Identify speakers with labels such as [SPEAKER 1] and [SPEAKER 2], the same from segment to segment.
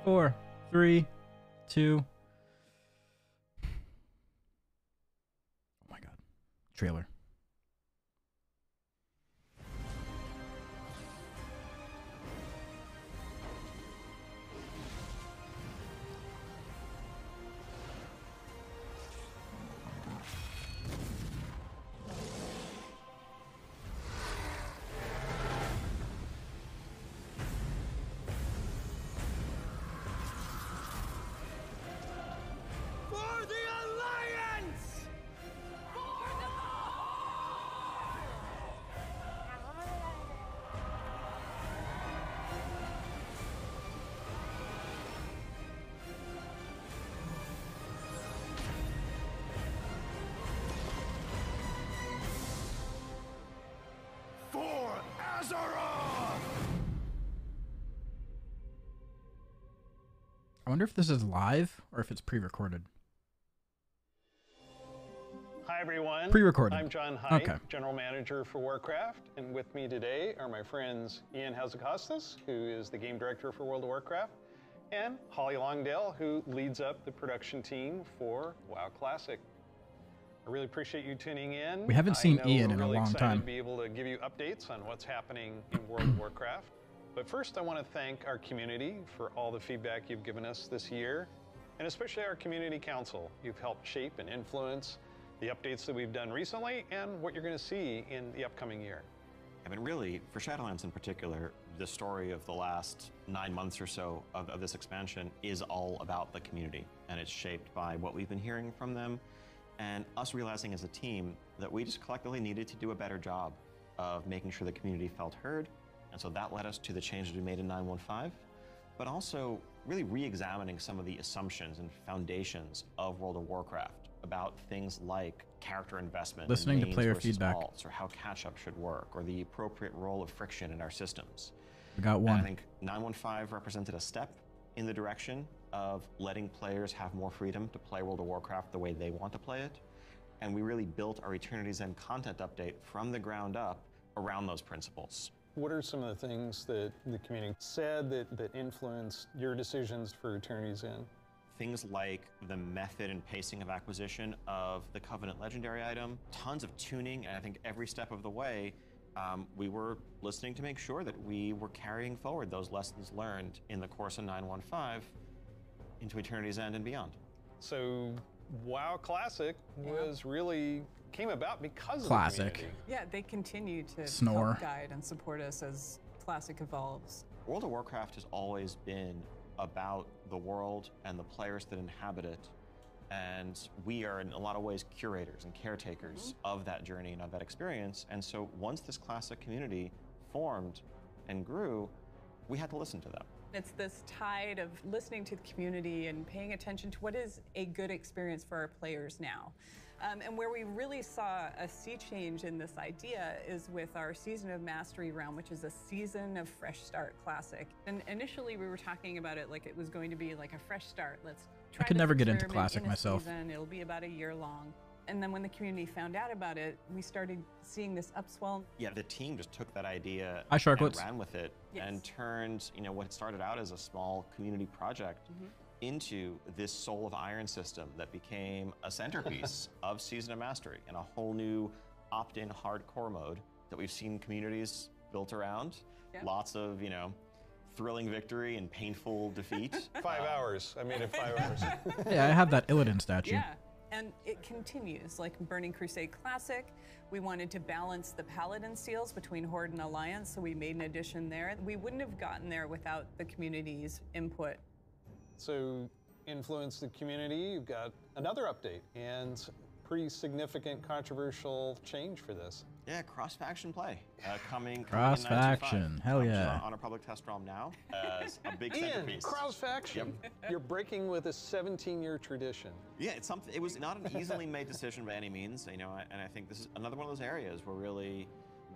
[SPEAKER 1] 4, 3, 2. Oh my god. Trailer.
[SPEAKER 2] Azeroth!
[SPEAKER 1] I wonder if this is live or if it's pre-recorded.
[SPEAKER 3] Hi everyone.
[SPEAKER 1] Pre-recorded.
[SPEAKER 3] I'm John Haidt,
[SPEAKER 1] Okay.
[SPEAKER 3] General Manager for Warcraft, and with me today are my friends Ian Hazakostas, who is the Game Director for World of Warcraft, and Holly Longdale, who leads up the production team for WoW Classic. I really appreciate you tuning in.
[SPEAKER 1] We haven't seen
[SPEAKER 3] I know
[SPEAKER 1] Ian
[SPEAKER 3] we're
[SPEAKER 1] in a
[SPEAKER 3] really
[SPEAKER 1] long
[SPEAKER 3] excited
[SPEAKER 1] time.
[SPEAKER 3] to be able to give you updates on what's happening in World of Warcraft. But first, I want to thank our community for all the feedback you've given us this year, and especially our community council. You've helped shape and influence the updates that we've done recently and what you're going to see in the upcoming year.
[SPEAKER 2] I mean, really, for Shadowlands in particular, the story of the last 9 months or so of this expansion is all about the community, and it's shaped by what we've been hearing from them, and us realizing as a team that we just collectively needed to do a better job of making sure the community felt heard, and so that led us to the changes we made in 9.1.5, but also really re-examining some of the assumptions and foundations of World of Warcraft about things like character investment,
[SPEAKER 1] Listening to
[SPEAKER 2] mains
[SPEAKER 1] player
[SPEAKER 2] versus
[SPEAKER 1] feedback.
[SPEAKER 2] alts, or how catch-up should work, or the appropriate role of friction in our systems.
[SPEAKER 1] We got
[SPEAKER 2] And
[SPEAKER 1] one.
[SPEAKER 2] I think 9.1.5 represented a step in the direction of letting players have more freedom to play World of Warcraft the way they want to play it. And we really built our Eternity's End content update from the ground up around those principles.
[SPEAKER 3] What are some of the things that the community said that influenced your decisions for Eternity's End?
[SPEAKER 2] Things like the method and pacing of acquisition of the Covenant Legendary item, tons of tuning, and I think every step of the way, we were listening to make sure that we were carrying forward those lessons learned in the course of 9.1.5 into Eternity's End and beyond.
[SPEAKER 3] So WoW Classic came about because
[SPEAKER 1] Classic.
[SPEAKER 3] of the community.
[SPEAKER 4] Yeah, they continue to
[SPEAKER 1] Snore.
[SPEAKER 4] help guide and support us as Classic evolves.
[SPEAKER 2] World of Warcraft has always been about the world and the players that inhabit it. And we are, in a lot of ways, curators and caretakers of that journey and of that experience. And so once this Classic community formed and grew, we had to listen to them.
[SPEAKER 4] It's this tide of listening to the community and paying attention to what is a good experience for our players now. And where we really saw a sea change in this idea is with our Season of Mastery round, which is a Season of Fresh Start Classic. And initially we were talking about it like it was going to be like a fresh start. Let's try
[SPEAKER 1] I could
[SPEAKER 4] this
[SPEAKER 1] never get into
[SPEAKER 4] experiment
[SPEAKER 1] Classic
[SPEAKER 4] in a
[SPEAKER 1] myself.
[SPEAKER 4] season. It'll be about a year long. And then when the community found out about it, we started seeing this upswell.
[SPEAKER 2] Yeah, the team just took that idea
[SPEAKER 1] Hi,
[SPEAKER 2] and
[SPEAKER 1] Sharklets.
[SPEAKER 2] ran with it and turned, what started out as a small community project into this Soul of Iron system that became a centerpiece of Season of Mastery and a whole new opt-in hardcore mode that we've seen communities built around.
[SPEAKER 4] Yeah.
[SPEAKER 2] Lots of, thrilling victory and painful defeat.
[SPEAKER 3] 5 hours. I made it 5 hours.
[SPEAKER 1] Yeah, I have that Illidan statue.
[SPEAKER 4] Yeah, and it continues. Like Burning Crusade Classic, we wanted to balance the Paladin seals between Horde and Alliance, so we made an addition there. We wouldn't have gotten there without the community's input.
[SPEAKER 3] So influence the community, you've got another update and pretty significant controversial change for this.
[SPEAKER 2] Yeah, cross-faction play coming in
[SPEAKER 1] Cross-faction,
[SPEAKER 2] 9.2.5.
[SPEAKER 1] hell yeah.
[SPEAKER 2] On our public test realm now as a big
[SPEAKER 3] Ian,
[SPEAKER 2] centerpiece.
[SPEAKER 3] cross-faction. You're breaking with a 17-year tradition.
[SPEAKER 2] Yeah, it's something. It was not an easily made decision by any means, and I think this is another one of those areas where really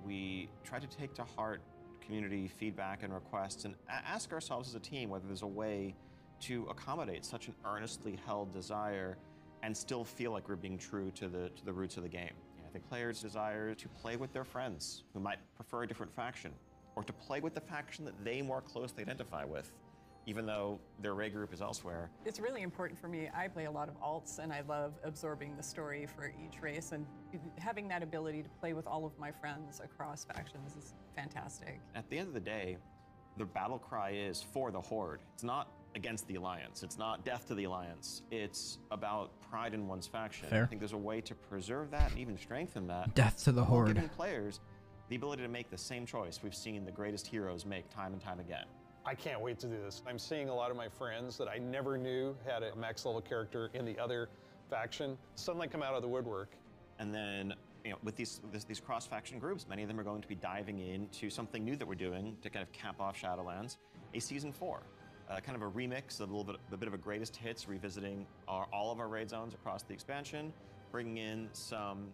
[SPEAKER 2] we try to take to heart community feedback and requests and ask ourselves as a team whether there's a way to accommodate such an earnestly held desire and still feel like we're being true to the roots of the game. I think players desire to play with their friends who might prefer a different faction, or to play with the faction that they more closely identify with, even though their raid group is elsewhere.
[SPEAKER 4] It's really important for me. I play a lot of alts, and I love absorbing the story for each race, and having that ability to play with all of my friends across factions is fantastic.
[SPEAKER 2] At the end of the day, the battle cry is for the Horde. It's not against the Alliance. It's not death to the Alliance. It's about pride in one's faction.
[SPEAKER 1] Fair.
[SPEAKER 2] I think there's a way to preserve that and even strengthen that.
[SPEAKER 1] Death to the
[SPEAKER 2] while
[SPEAKER 1] Horde.
[SPEAKER 2] giving players the ability to make the same choice we've seen the greatest heroes make time and time again.
[SPEAKER 3] I can't wait to do this. I'm seeing a lot of my friends that I never knew had a max level character in the other faction suddenly come out of the woodwork.
[SPEAKER 2] And then, with these cross-faction groups, many of them are going to be diving into something new that we're doing to kind of cap off Shadowlands, a Season 4. Kind of a remix, a bit of a greatest hits, revisiting all of our raid zones across the expansion, bringing in some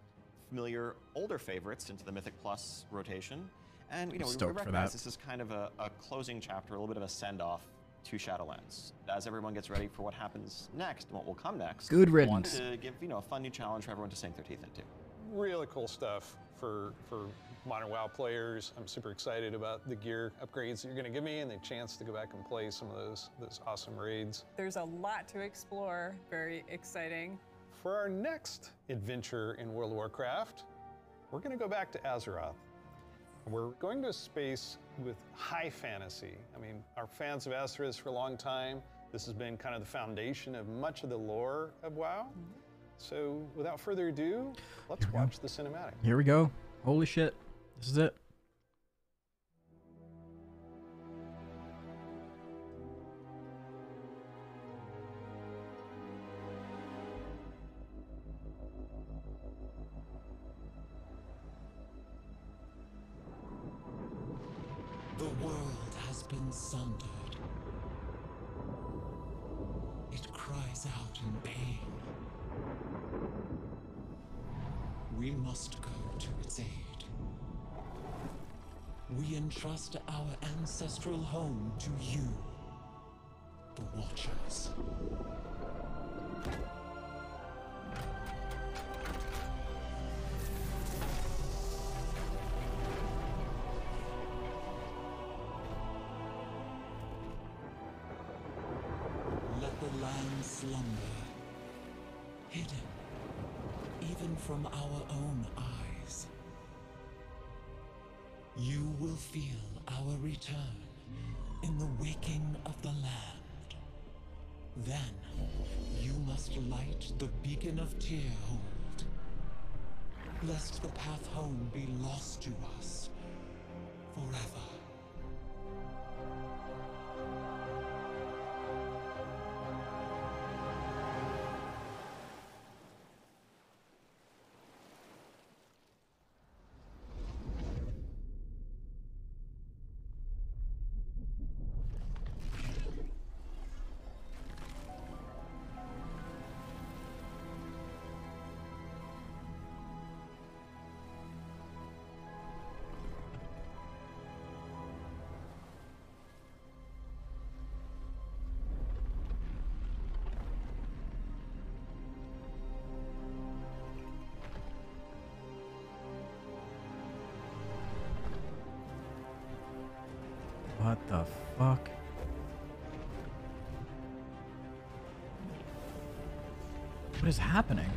[SPEAKER 2] familiar older favorites into the Mythic Plus rotation. And we recognize this is kind of a closing chapter, a little bit of a send-off to Shadowlands. As everyone gets ready for what happens next and what will come next,
[SPEAKER 1] Good
[SPEAKER 2] we want
[SPEAKER 1] riddance.
[SPEAKER 2] to give a fun new challenge for everyone to sink their teeth into.
[SPEAKER 3] Really cool stuff for modern WoW players. I'm super excited about the gear upgrades that you're going to give me and the chance to go back and play some of those awesome raids.
[SPEAKER 4] There's a lot to explore. Very exciting.
[SPEAKER 3] For our next adventure in World of Warcraft, we're going to go back to Azeroth. We're going to a space with high fantasy. I mean, our fans of Azeroth for a long time. This has been kind of the foundation of much of the lore of WoW. So without further ado, let's watch the cinematic.
[SPEAKER 1] Here we go. Holy shit. This is it.
[SPEAKER 5] The world has been sundered. It cries out in pain. We must go to its aid. We entrust our ancestral home to you, the Watchers. Let the land slumber, hidden even from our own eyes. You will feel our return in the waking of the land. Then, you must light the beacon of Tearhold, lest the path home be lost to us forever.
[SPEAKER 1] What the fuck? What is happening?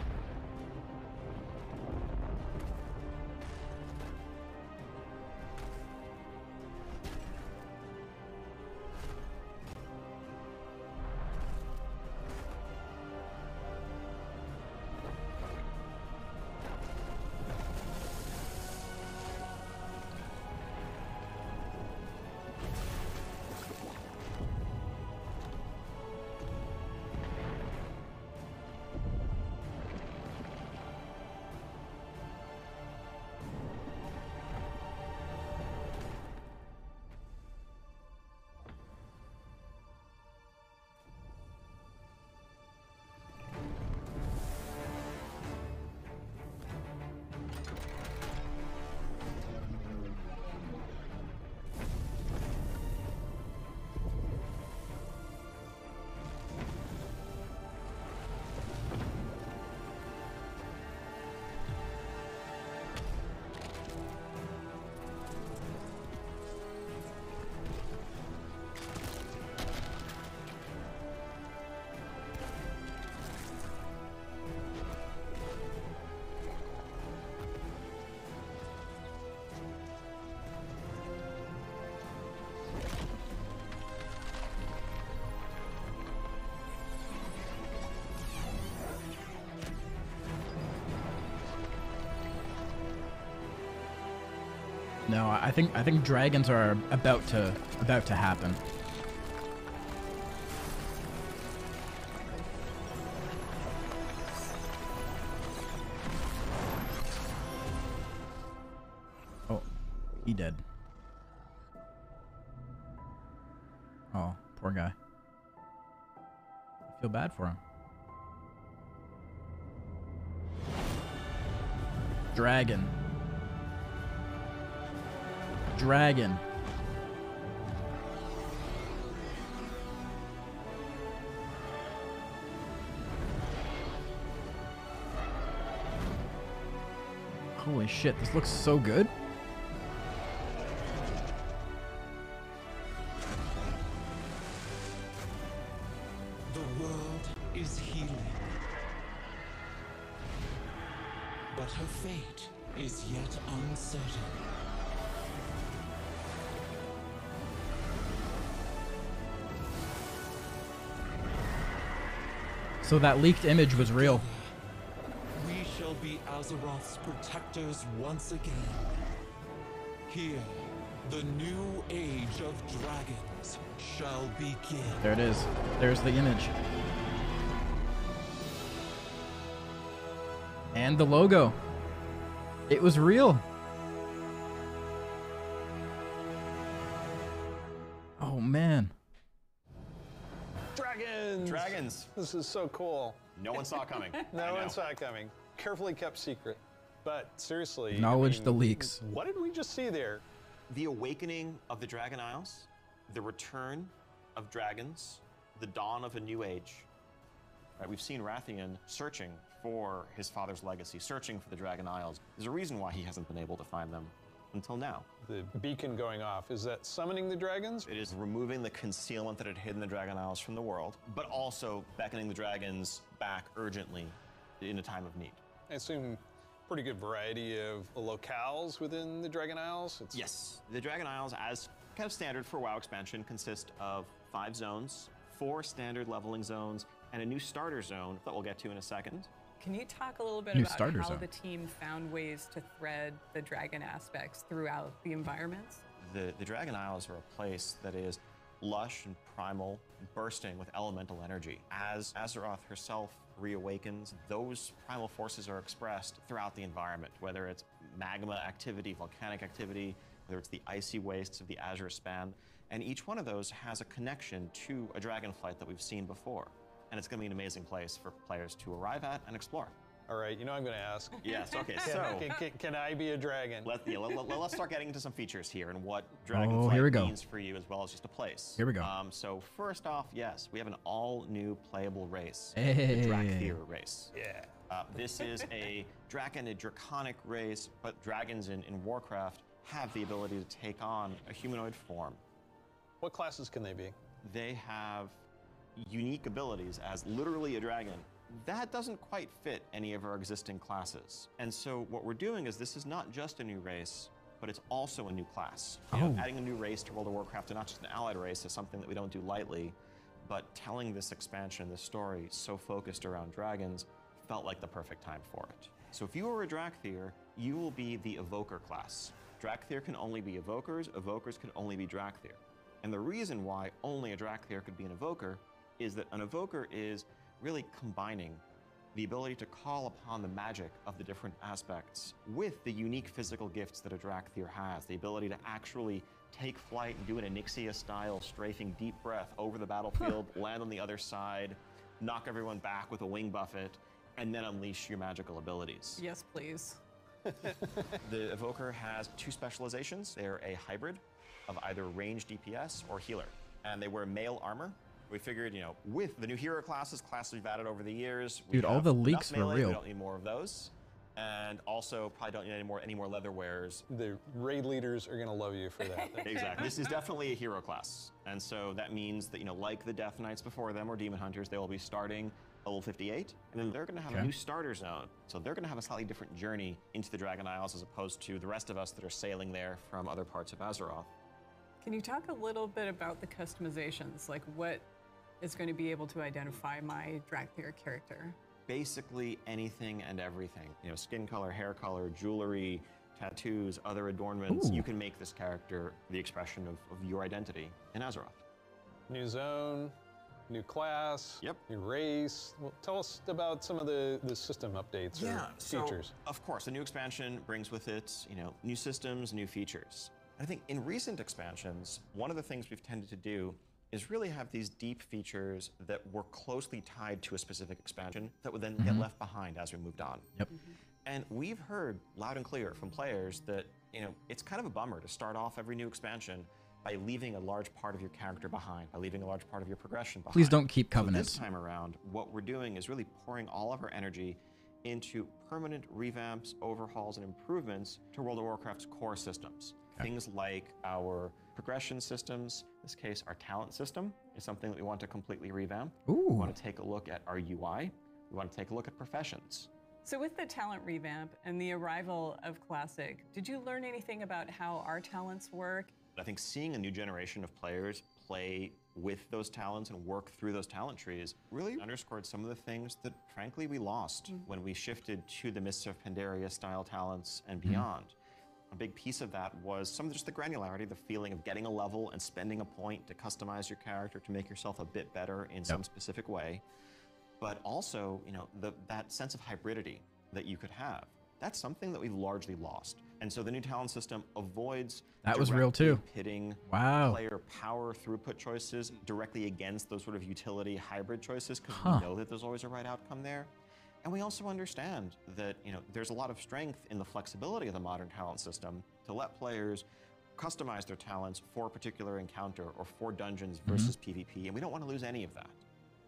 [SPEAKER 1] No, I think dragons are about to happen. Oh, he dead. Oh, poor guy. I feel bad for him. Dragon. Dragon. Holy shit, this looks so good.
[SPEAKER 5] The world is healing. But her fate is yet uncertain.
[SPEAKER 1] So that leaked image was real.
[SPEAKER 5] We shall be Azeroth's protectors once again. Here, the new age of dragons shall begin.
[SPEAKER 1] There it is. There's the image. And the logo. It was real. Oh, man.
[SPEAKER 3] Dragons!
[SPEAKER 2] Dragons.
[SPEAKER 3] This is so cool.
[SPEAKER 2] No one saw it coming.
[SPEAKER 3] No one saw it coming. Carefully kept secret. But seriously,
[SPEAKER 1] Acknowledge the leaks.
[SPEAKER 3] What did we just see there?
[SPEAKER 2] The awakening of the Dragon Isles, the return of dragons, the dawn of a new age. Right, we've seen Rathian searching for his father's legacy, searching for the Dragon Isles. There's a reason why he hasn't been able to find them until now.
[SPEAKER 3] The beacon going off, is that summoning the dragons?
[SPEAKER 2] It is removing the concealment that had hidden the Dragon Isles from the world, but also beckoning the dragons back urgently in a time of need.
[SPEAKER 3] I assume pretty good variety of locales within the Dragon Isles?
[SPEAKER 2] Yes, the Dragon Isles, as kind of standard for WoW expansion, consist of 5 zones, 4 standard leveling zones, and a new starter zone that we'll get to in a second.
[SPEAKER 4] Can you talk a little bit
[SPEAKER 1] New
[SPEAKER 4] about
[SPEAKER 1] starter
[SPEAKER 4] how
[SPEAKER 1] zone.
[SPEAKER 4] the team found ways to thread the dragon aspects throughout the environments?
[SPEAKER 2] The Dragon Isles are a place that is lush and primal, bursting with elemental energy. As Azeroth herself reawakens, those primal forces are expressed throughout the environment, whether it's magma activity, volcanic activity, whether it's the icy wastes of the Azure Span, and each one of those has a connection to a Dragonflight that we've seen before. And it's going to be an amazing place for players to arrive at and explore.
[SPEAKER 3] All right, you know I'm going to ask.
[SPEAKER 2] Yes, okay, so
[SPEAKER 3] Can I be a dragon?
[SPEAKER 2] let's start getting into some features here and what
[SPEAKER 1] here we
[SPEAKER 2] Dragonflight
[SPEAKER 1] go.
[SPEAKER 2] means for you as well as just a place.
[SPEAKER 1] Here we go.
[SPEAKER 2] So first off, yes, we have an all-new playable race,
[SPEAKER 1] Hey.
[SPEAKER 2] the Drakthir race.
[SPEAKER 3] Yeah.
[SPEAKER 2] This is a draconic race, but dragons in Warcraft have the ability to take on a humanoid form.
[SPEAKER 3] What classes can they be?
[SPEAKER 2] They have unique abilities as literally a dragon. That doesn't quite fit any of our existing classes. And so what we're doing is this is not just a new race, but it's also a new class. You know, adding a new race to World of Warcraft, and not just an allied race, is something that we don't do lightly, but telling this expansion, this story, so focused around dragons, felt like the perfect time for it. So if you are a Drakthir, you will be the Evoker class. Drakthir can only be Evokers, Evokers can only be Drakthir. And the reason why only a Drakthir could be an Evoker is that an Evoker is really combining the ability to call upon the magic of the different aspects with the unique physical gifts that a Drakthir has. The ability to actually take flight and do an Onyxia-style strafing deep breath over the battlefield, land on the other side, knock everyone back with a wing buffet, and then unleash your magical abilities.
[SPEAKER 4] Yes, please.
[SPEAKER 2] The Evoker has 2 specializations. They're a hybrid of either range DPS or healer. And they wear male armor. We figured, you know, with the new hero classes we've added over the years,
[SPEAKER 1] Dude, all the leaks were real.
[SPEAKER 2] We don't need more of those. And also probably don't need any more leather wearers.
[SPEAKER 3] The raid leaders are going to love you for that.
[SPEAKER 2] Exactly. This is definitely a hero class. And so that means that, you know, like the Death Knights before them or Demon Hunters, they will be starting level 58, and then they're going to have a new starter zone. So they're going to have a slightly different journey into the Dragon Isles as opposed to the rest of us that are sailing there from other parts of Azeroth.
[SPEAKER 4] Can you talk a little bit about the customizations? Like what is going to be able to identify my Drakthir character?
[SPEAKER 2] Basically anything and everything. You know, skin color, hair color, jewelry, tattoos, other adornments,
[SPEAKER 1] Ooh.
[SPEAKER 2] you can make this character the expression of your identity in Azeroth.
[SPEAKER 3] New zone, new class,
[SPEAKER 2] Yep.
[SPEAKER 3] new race. Well, tell us about some of the system updates or features.
[SPEAKER 2] So, of course, the new expansion brings with it, new systems, new features. I think in recent expansions, one of the things we've tended to do is really have these deep features that were closely tied to a specific expansion that would then get left behind as we moved on.
[SPEAKER 1] Yep.
[SPEAKER 2] And we've heard loud and clear from players that, it's kind of a bummer to start off every new expansion by leaving a large part of your character behind, by leaving a large part of your progression behind.
[SPEAKER 1] Please don't keep
[SPEAKER 2] So
[SPEAKER 1] covenants.
[SPEAKER 2] this time around, what we're doing is really pouring all of our energy into permanent revamps, overhauls, and improvements to World of Warcraft's core systems. Things like our progression systems, in this case, our talent system is something that we want to completely revamp.
[SPEAKER 1] Ooh.
[SPEAKER 2] We want to take a look at our UI. We want to take a look at professions.
[SPEAKER 4] So with the talent revamp and the arrival of Classic, did you learn anything about how our talents work?
[SPEAKER 2] I think seeing a new generation of players play with those talents and work through those talent trees really underscored some of the things that, frankly, we lost when we shifted to the Mists of Pandaria style talents and beyond. A big piece of that was some of just the granularity, the feeling of getting a level and spending a point to customize your character to make yourself a bit better in some specific way. But also, that sense of hybridity that you could have. That's something that we've largely lost. And so the new talent system avoids
[SPEAKER 1] That was real
[SPEAKER 2] directly
[SPEAKER 1] too.
[SPEAKER 2] pitting
[SPEAKER 1] Wow.
[SPEAKER 2] player power throughput choices directly against those sort of utility hybrid choices, because we know that there's always a right outcome there. And we also understand that there's a lot of strength in the flexibility of the modern talent system to let players customize their talents for a particular encounter or for dungeons versus PvP, and we don't want to lose any of that.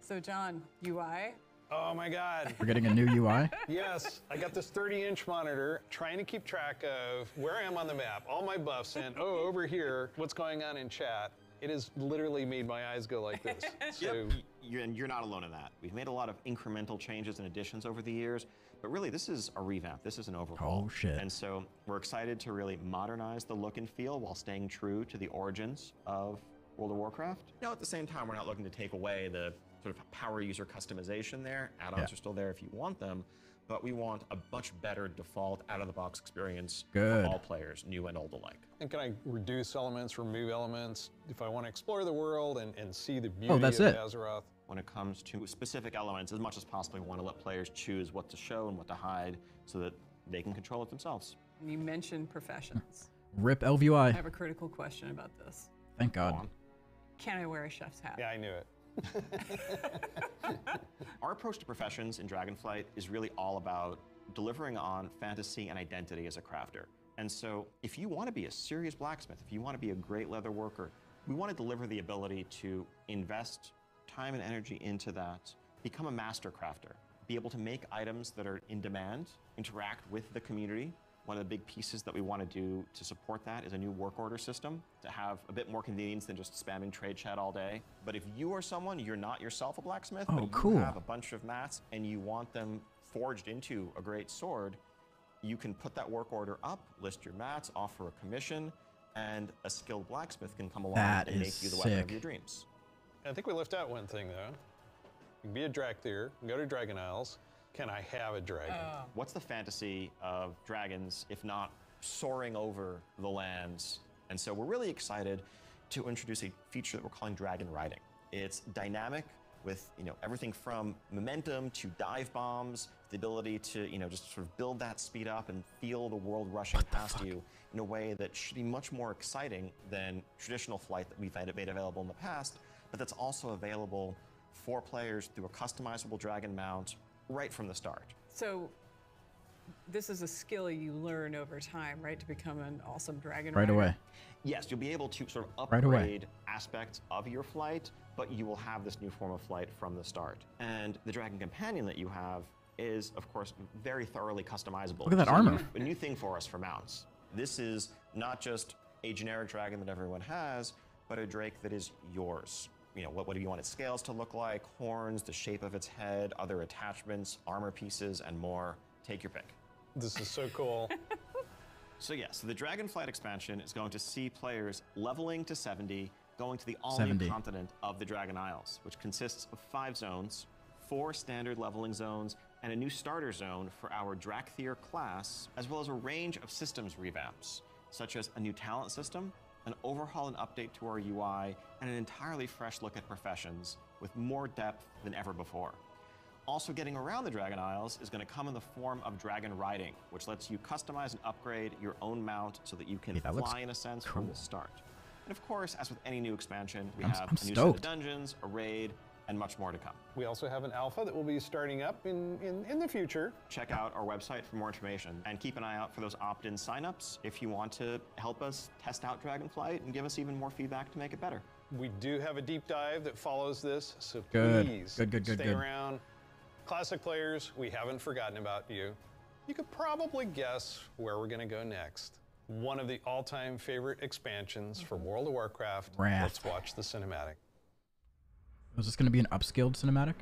[SPEAKER 4] So John, UI?
[SPEAKER 3] Oh my God.
[SPEAKER 1] We're getting a new UI.
[SPEAKER 3] Yes, I got this 30-inch monitor trying to keep track of where I am on the map, all my buffs, and over here, what's going on in chat. It has literally made my eyes go like this. So,
[SPEAKER 2] And you're not alone in that. We've made a lot of incremental changes and additions over the years, but really this is a revamp. This is an overhaul.
[SPEAKER 1] Oh, shit.
[SPEAKER 2] And so we're excited to really modernize the look and feel while staying true to the origins of World of Warcraft. At the same time, we're not looking to take away the sort of power user customization there. Add-ons are still there if you want them, but we want a much better default out-of-the-box experience
[SPEAKER 1] Good.
[SPEAKER 2] for all players, new and old alike.
[SPEAKER 3] and can I reduce elements, remove elements, if I want to explore the world and see the beauty
[SPEAKER 1] that's
[SPEAKER 3] of
[SPEAKER 1] it.
[SPEAKER 3] Azeroth?
[SPEAKER 2] When it comes to specific elements, as much as possible, we want to let players choose what to show and what to hide so that they can control it themselves.
[SPEAKER 4] You mentioned professions.
[SPEAKER 1] Rip
[SPEAKER 4] I
[SPEAKER 1] LVI.
[SPEAKER 4] have a critical question about this.
[SPEAKER 1] Thank
[SPEAKER 2] Go
[SPEAKER 1] God.
[SPEAKER 2] on.
[SPEAKER 4] Can I wear a chef's hat?
[SPEAKER 3] Yeah, I knew it.
[SPEAKER 2] Our approach to professions in Dragonflight is really all about delivering on fantasy and identity as a crafter. And so if you want to be a serious blacksmith, if you want to be a great leather worker, we want to deliver the ability to invest time and energy into that, become a master crafter, be able to make items that are in demand, interact with the community. One of the big pieces that we want to do to support that is a new work order system to have a bit more convenience than just spamming trade chat all day. But if you are someone, you're not yourself a blacksmith,
[SPEAKER 1] Oh,
[SPEAKER 2] but you
[SPEAKER 1] cool.
[SPEAKER 2] have a bunch of mats and you want them forged into a great sword, you can put that work order up, list your mats, offer a commission, and a skilled blacksmith can come along
[SPEAKER 1] That
[SPEAKER 2] and
[SPEAKER 1] is
[SPEAKER 2] make you the weapon of
[SPEAKER 1] sick.
[SPEAKER 2] your dreams.
[SPEAKER 3] I think we left out one thing, though. You can be a Drakthir, go to Dragon Isles. Can I have a dragon?
[SPEAKER 2] What's the fantasy of dragons, if not soaring over the lands? And so we're really excited to introduce a feature that we're calling dragon riding. It's dynamic with everything from momentum to dive bombs, the ability to just sort of build that speed up and feel the world rushing past you in a way that should be much more exciting than traditional flight that we've made available in the past, but that's also available for players through a customizable dragon mount right from the start.
[SPEAKER 4] So this is a skill you learn over time, right, to become an awesome dragon
[SPEAKER 1] Right
[SPEAKER 4] rider?
[SPEAKER 1] away.
[SPEAKER 2] Yes, you'll be able to sort of
[SPEAKER 1] Right away.
[SPEAKER 2] upgrade aspects of your flight, but you will have this new form of flight from the start. And the Dragon Companion that you have is, of course, very thoroughly customizable.
[SPEAKER 1] Look at that
[SPEAKER 2] So
[SPEAKER 1] armor.
[SPEAKER 2] A new thing for us for mounts. This is not just a generic dragon that everyone has, but a drake that is yours. What do you want its scales to look like, horns, the shape of its head, other attachments, armor pieces, and more. Take your pick.
[SPEAKER 3] This is so cool.
[SPEAKER 2] So yes, the Dragonflight expansion is going to see players leveling to 70, going to the
[SPEAKER 1] 70.
[SPEAKER 2] all-new continent of the Dragon Isles, which consists of 5 zones, 4 standard leveling zones, and a new starter zone for our Drakthir class, as well as a range of systems revamps, such as a new talent system, an overhaul and update to our UI, and an entirely fresh look at professions with more depth than ever before. Also, getting around the Dragon Isles is going to come in the form of dragon riding, which lets you customize and upgrade your own mount so that you can fly in a sense from the start. And of course, as with any new expansion, we have a new set of dungeons, a raid, and much more to come.
[SPEAKER 3] We also have an alpha that will be starting up in the future.
[SPEAKER 2] Check out our website for more information, and keep an eye out for those opt-in signups if you want to help us test out Dragonflight and give us even more feedback to make it better.
[SPEAKER 3] We do have a deep dive that follows this, so
[SPEAKER 1] Good.
[SPEAKER 3] please
[SPEAKER 1] Good.
[SPEAKER 3] stay around. Classic players, we haven't forgotten about you. You could probably guess where we're going to go next. One of the all-time favorite expansions for World of Warcraft.
[SPEAKER 1] Wrath.
[SPEAKER 3] Let's watch the cinematic.
[SPEAKER 1] Was this going to be an upscaled cinematic?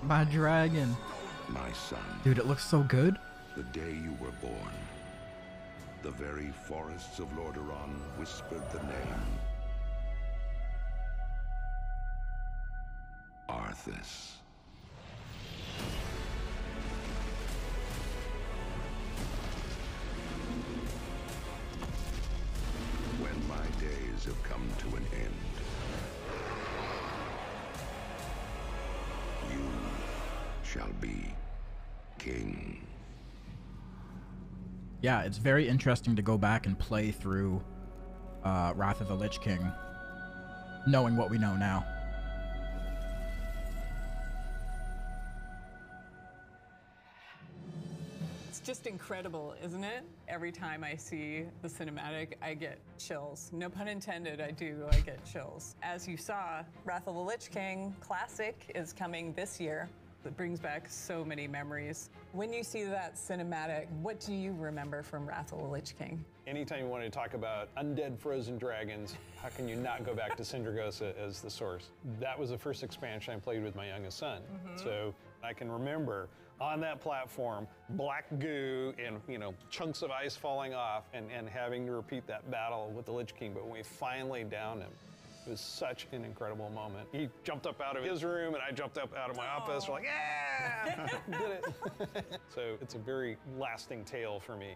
[SPEAKER 1] My dragon.
[SPEAKER 6] My son.
[SPEAKER 1] Dude, it looks so good.
[SPEAKER 6] The day you were born, the very forests of Lordaeron whispered the name. Arthas. When my days have come to an end, you shall be king.
[SPEAKER 1] Yeah, it's very interesting to go back and play through Wrath of the Lich King, knowing what we know now.
[SPEAKER 4] It's just incredible, isn't it? Every time I see the cinematic, I get chills. No pun intended, I get chills. As you saw, Wrath of the Lich King Classic is coming this year. It brings back so many memories. When you see that cinematic, what do you remember from Wrath of the Lich King?
[SPEAKER 3] Anytime you want to talk about undead frozen dragons, how can you not go back to Sindragosa as the source? That was the first expansion I played with my youngest son. So I can remember on that platform, black goo and chunks of ice falling off and having to repeat that battle with the Lich King. But when we finally downed him, it was such an incredible moment. He jumped up out of his room and I jumped up out of my office. We're like, yeah, did it. So it's a very lasting tale for me.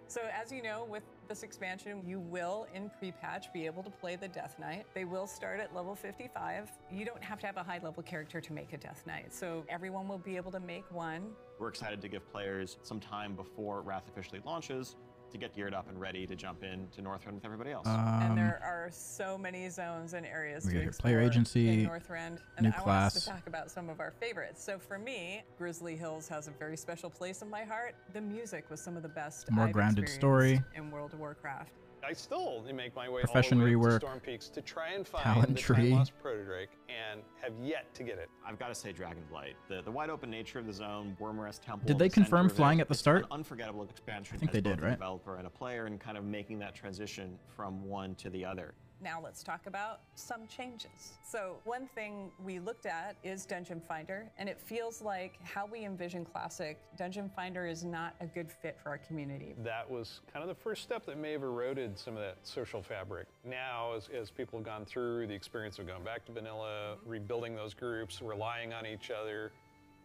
[SPEAKER 4] So as you know, with this expansion, you will, in pre-patch, be able to play the Death Knight. They will start at level 55. You don't have to have a high-level character to make a Death Knight, so everyone will be able to make one.
[SPEAKER 2] We're excited to give players some time before Wrath officially launches to get geared up and ready to jump into Northrend with everybody else.
[SPEAKER 4] And there are so many zones and areas to explore
[SPEAKER 1] player agency,
[SPEAKER 4] in Northrend. And
[SPEAKER 1] new
[SPEAKER 4] I
[SPEAKER 1] class.
[SPEAKER 4] want us to talk about some of our favorites. So for me, Grizzly Hills has a very special place in my heart. The music was some of the best
[SPEAKER 1] More
[SPEAKER 4] I've
[SPEAKER 1] grounded
[SPEAKER 4] experienced
[SPEAKER 1] story.
[SPEAKER 4] in World of Warcraft.
[SPEAKER 3] I still make my way
[SPEAKER 1] Profession
[SPEAKER 3] all the way
[SPEAKER 1] rework,
[SPEAKER 3] up to Storm Peaks to try and find
[SPEAKER 1] talent
[SPEAKER 3] the
[SPEAKER 1] tree.
[SPEAKER 3] time-lost Protodrake and have yet to get it.
[SPEAKER 2] I've got to say Dragonflight. The wide open nature of the zone, Wormrest Temple.
[SPEAKER 1] Did they
[SPEAKER 2] in the center
[SPEAKER 1] confirm
[SPEAKER 2] of it,
[SPEAKER 1] flying at the
[SPEAKER 2] it's
[SPEAKER 1] start?
[SPEAKER 2] An unforgettable expansion.
[SPEAKER 1] I think
[SPEAKER 2] as
[SPEAKER 1] they
[SPEAKER 2] both
[SPEAKER 1] did,
[SPEAKER 2] a
[SPEAKER 1] right?
[SPEAKER 2] developer and a player, and kind of making that transition from one to the other.
[SPEAKER 4] Now let's talk about some changes. So one thing we looked at is Dungeon Finder, and it feels like how we envision Classic, Dungeon Finder is not a good fit for our community.
[SPEAKER 3] That was kind of the first step that may have eroded some of that social fabric. Now, as people have gone through the experience of going back to vanilla, rebuilding those groups, relying on each other,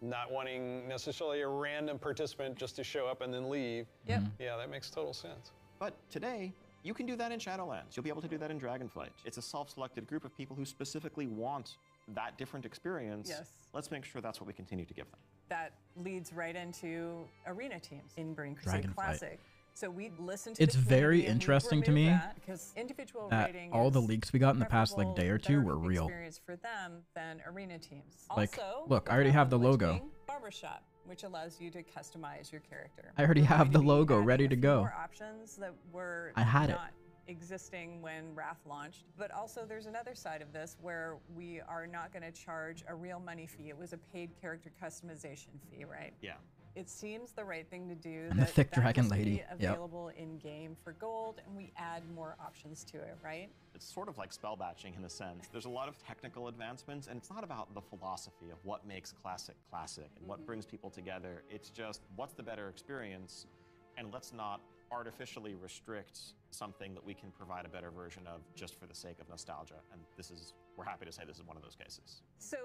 [SPEAKER 3] not wanting necessarily a random participant just to show up and then leave.
[SPEAKER 4] Yep.
[SPEAKER 3] Yeah, that makes total sense.
[SPEAKER 2] But today, you can do that in Shadowlands. You'll be able to do that in Dragonflight. It's a self-selected group of people who specifically want that different experience.
[SPEAKER 4] Yes.
[SPEAKER 2] Let's make sure that's what we continue to give them.
[SPEAKER 4] That leads right into arena teams in Burning Crusade
[SPEAKER 1] Dragonflight.
[SPEAKER 4] Classic. So we listened to
[SPEAKER 1] It's
[SPEAKER 4] the
[SPEAKER 1] very
[SPEAKER 4] community and we
[SPEAKER 1] interesting to me
[SPEAKER 4] removed that because individual
[SPEAKER 1] that
[SPEAKER 4] rating
[SPEAKER 1] all the
[SPEAKER 4] is
[SPEAKER 1] leaks we got in the past like day or two
[SPEAKER 4] preferable,
[SPEAKER 1] were real.
[SPEAKER 4] better experience for them than arena teams.
[SPEAKER 1] Like,
[SPEAKER 4] Also,
[SPEAKER 1] look, I already have the
[SPEAKER 4] Lich
[SPEAKER 1] logo.
[SPEAKER 4] King Barbershop, which allows you to customize your character.
[SPEAKER 1] I already
[SPEAKER 4] We're
[SPEAKER 1] have
[SPEAKER 4] going
[SPEAKER 1] the
[SPEAKER 4] be
[SPEAKER 1] logo
[SPEAKER 4] adding
[SPEAKER 1] ready
[SPEAKER 4] a
[SPEAKER 1] to
[SPEAKER 4] few
[SPEAKER 1] go.
[SPEAKER 4] More options that were
[SPEAKER 1] I had it.
[SPEAKER 4] not existing when Wrath launched. But also there's another side of this where we are not going to charge a real money fee. It was a paid character customization fee, right?
[SPEAKER 2] Yeah.
[SPEAKER 4] It seems the right thing to do.
[SPEAKER 1] And the thick dragon
[SPEAKER 4] just
[SPEAKER 1] lady.
[SPEAKER 4] be available in game for gold, and we add more options to it, right?
[SPEAKER 2] It's sort of like spell batching in a sense. There's a lot of technical advancements, and it's not about the philosophy of what makes classic classic and what brings people together. It's just what's the better experience, and let's not artificially restrict something that we can provide a better version of just for the sake of nostalgia. And we're happy to say this is one of those cases.
[SPEAKER 4] So,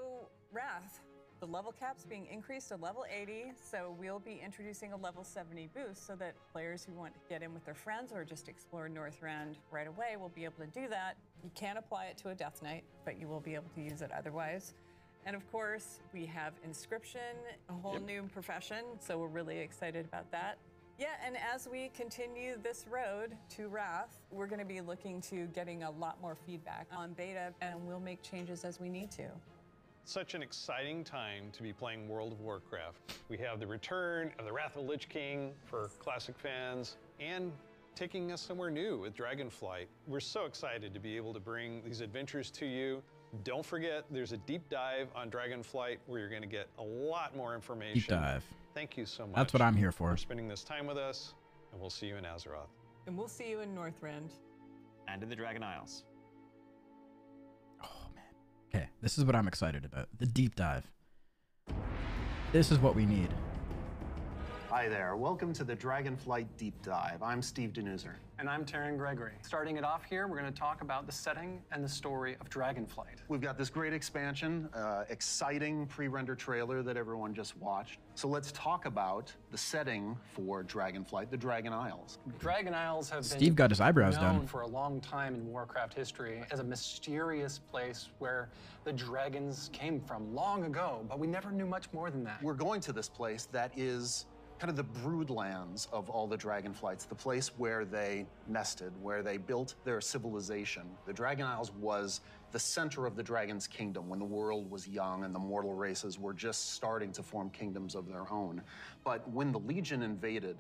[SPEAKER 4] Wrath, the level cap's being increased to level 80, so we'll be introducing a level 70 boost so that players who want to get in with their friends or just explore Northrend right away will be able to do that. You can't apply it to a Death Knight, but you will be able to use it otherwise. And of course, we have Inscription, a whole new profession, so we're really excited about that. Yeah, and as we continue this road to Wrath, we're going to be looking to getting a lot more feedback on beta, and we'll make changes as we need to.
[SPEAKER 3] Such an exciting time to be playing World of Warcraft. We have the return of the Wrath of the Lich King for classic fans, and taking us somewhere new with Dragonflight. We're so excited to be able to bring these adventures to you. Don't forget, there's a deep dive on Dragonflight where you're going to get a lot more information.
[SPEAKER 1] Deep dive.
[SPEAKER 3] Thank you so much.
[SPEAKER 1] That's what I'm here for.
[SPEAKER 3] Spending this time with us, and we'll see you in Azeroth.
[SPEAKER 4] And we'll see you in Northrend.
[SPEAKER 2] And in the Dragon Isles.
[SPEAKER 1] Oh, man. Okay, this is what I'm excited about. The deep dive. This is what we need.
[SPEAKER 7] Hi there, welcome to the Dragonflight Deep Dive. I'm Steve Denuser.
[SPEAKER 8] And I'm Taryn Gregory. Starting it off here, we're going to talk about the setting and the story of Dragonflight.
[SPEAKER 7] We've got this great expansion, exciting pre-render trailer that everyone just watched. So let's talk about the setting for Dragonflight, the Dragon Isles.
[SPEAKER 8] Dragon Isles have been
[SPEAKER 1] Steve got his eyebrows
[SPEAKER 8] known
[SPEAKER 1] done.
[SPEAKER 8] for a long time in Warcraft history as a mysterious place where the dragons came from long ago, but we never knew much more than that.
[SPEAKER 7] We're going to this place that is kind of the broodlands of all the Dragonflights, the place where they nested, where they built their civilization. The Dragon Isles was the center of the Dragon's kingdom when the world was young and the mortal races were just starting to form kingdoms of their own. But when the Legion invaded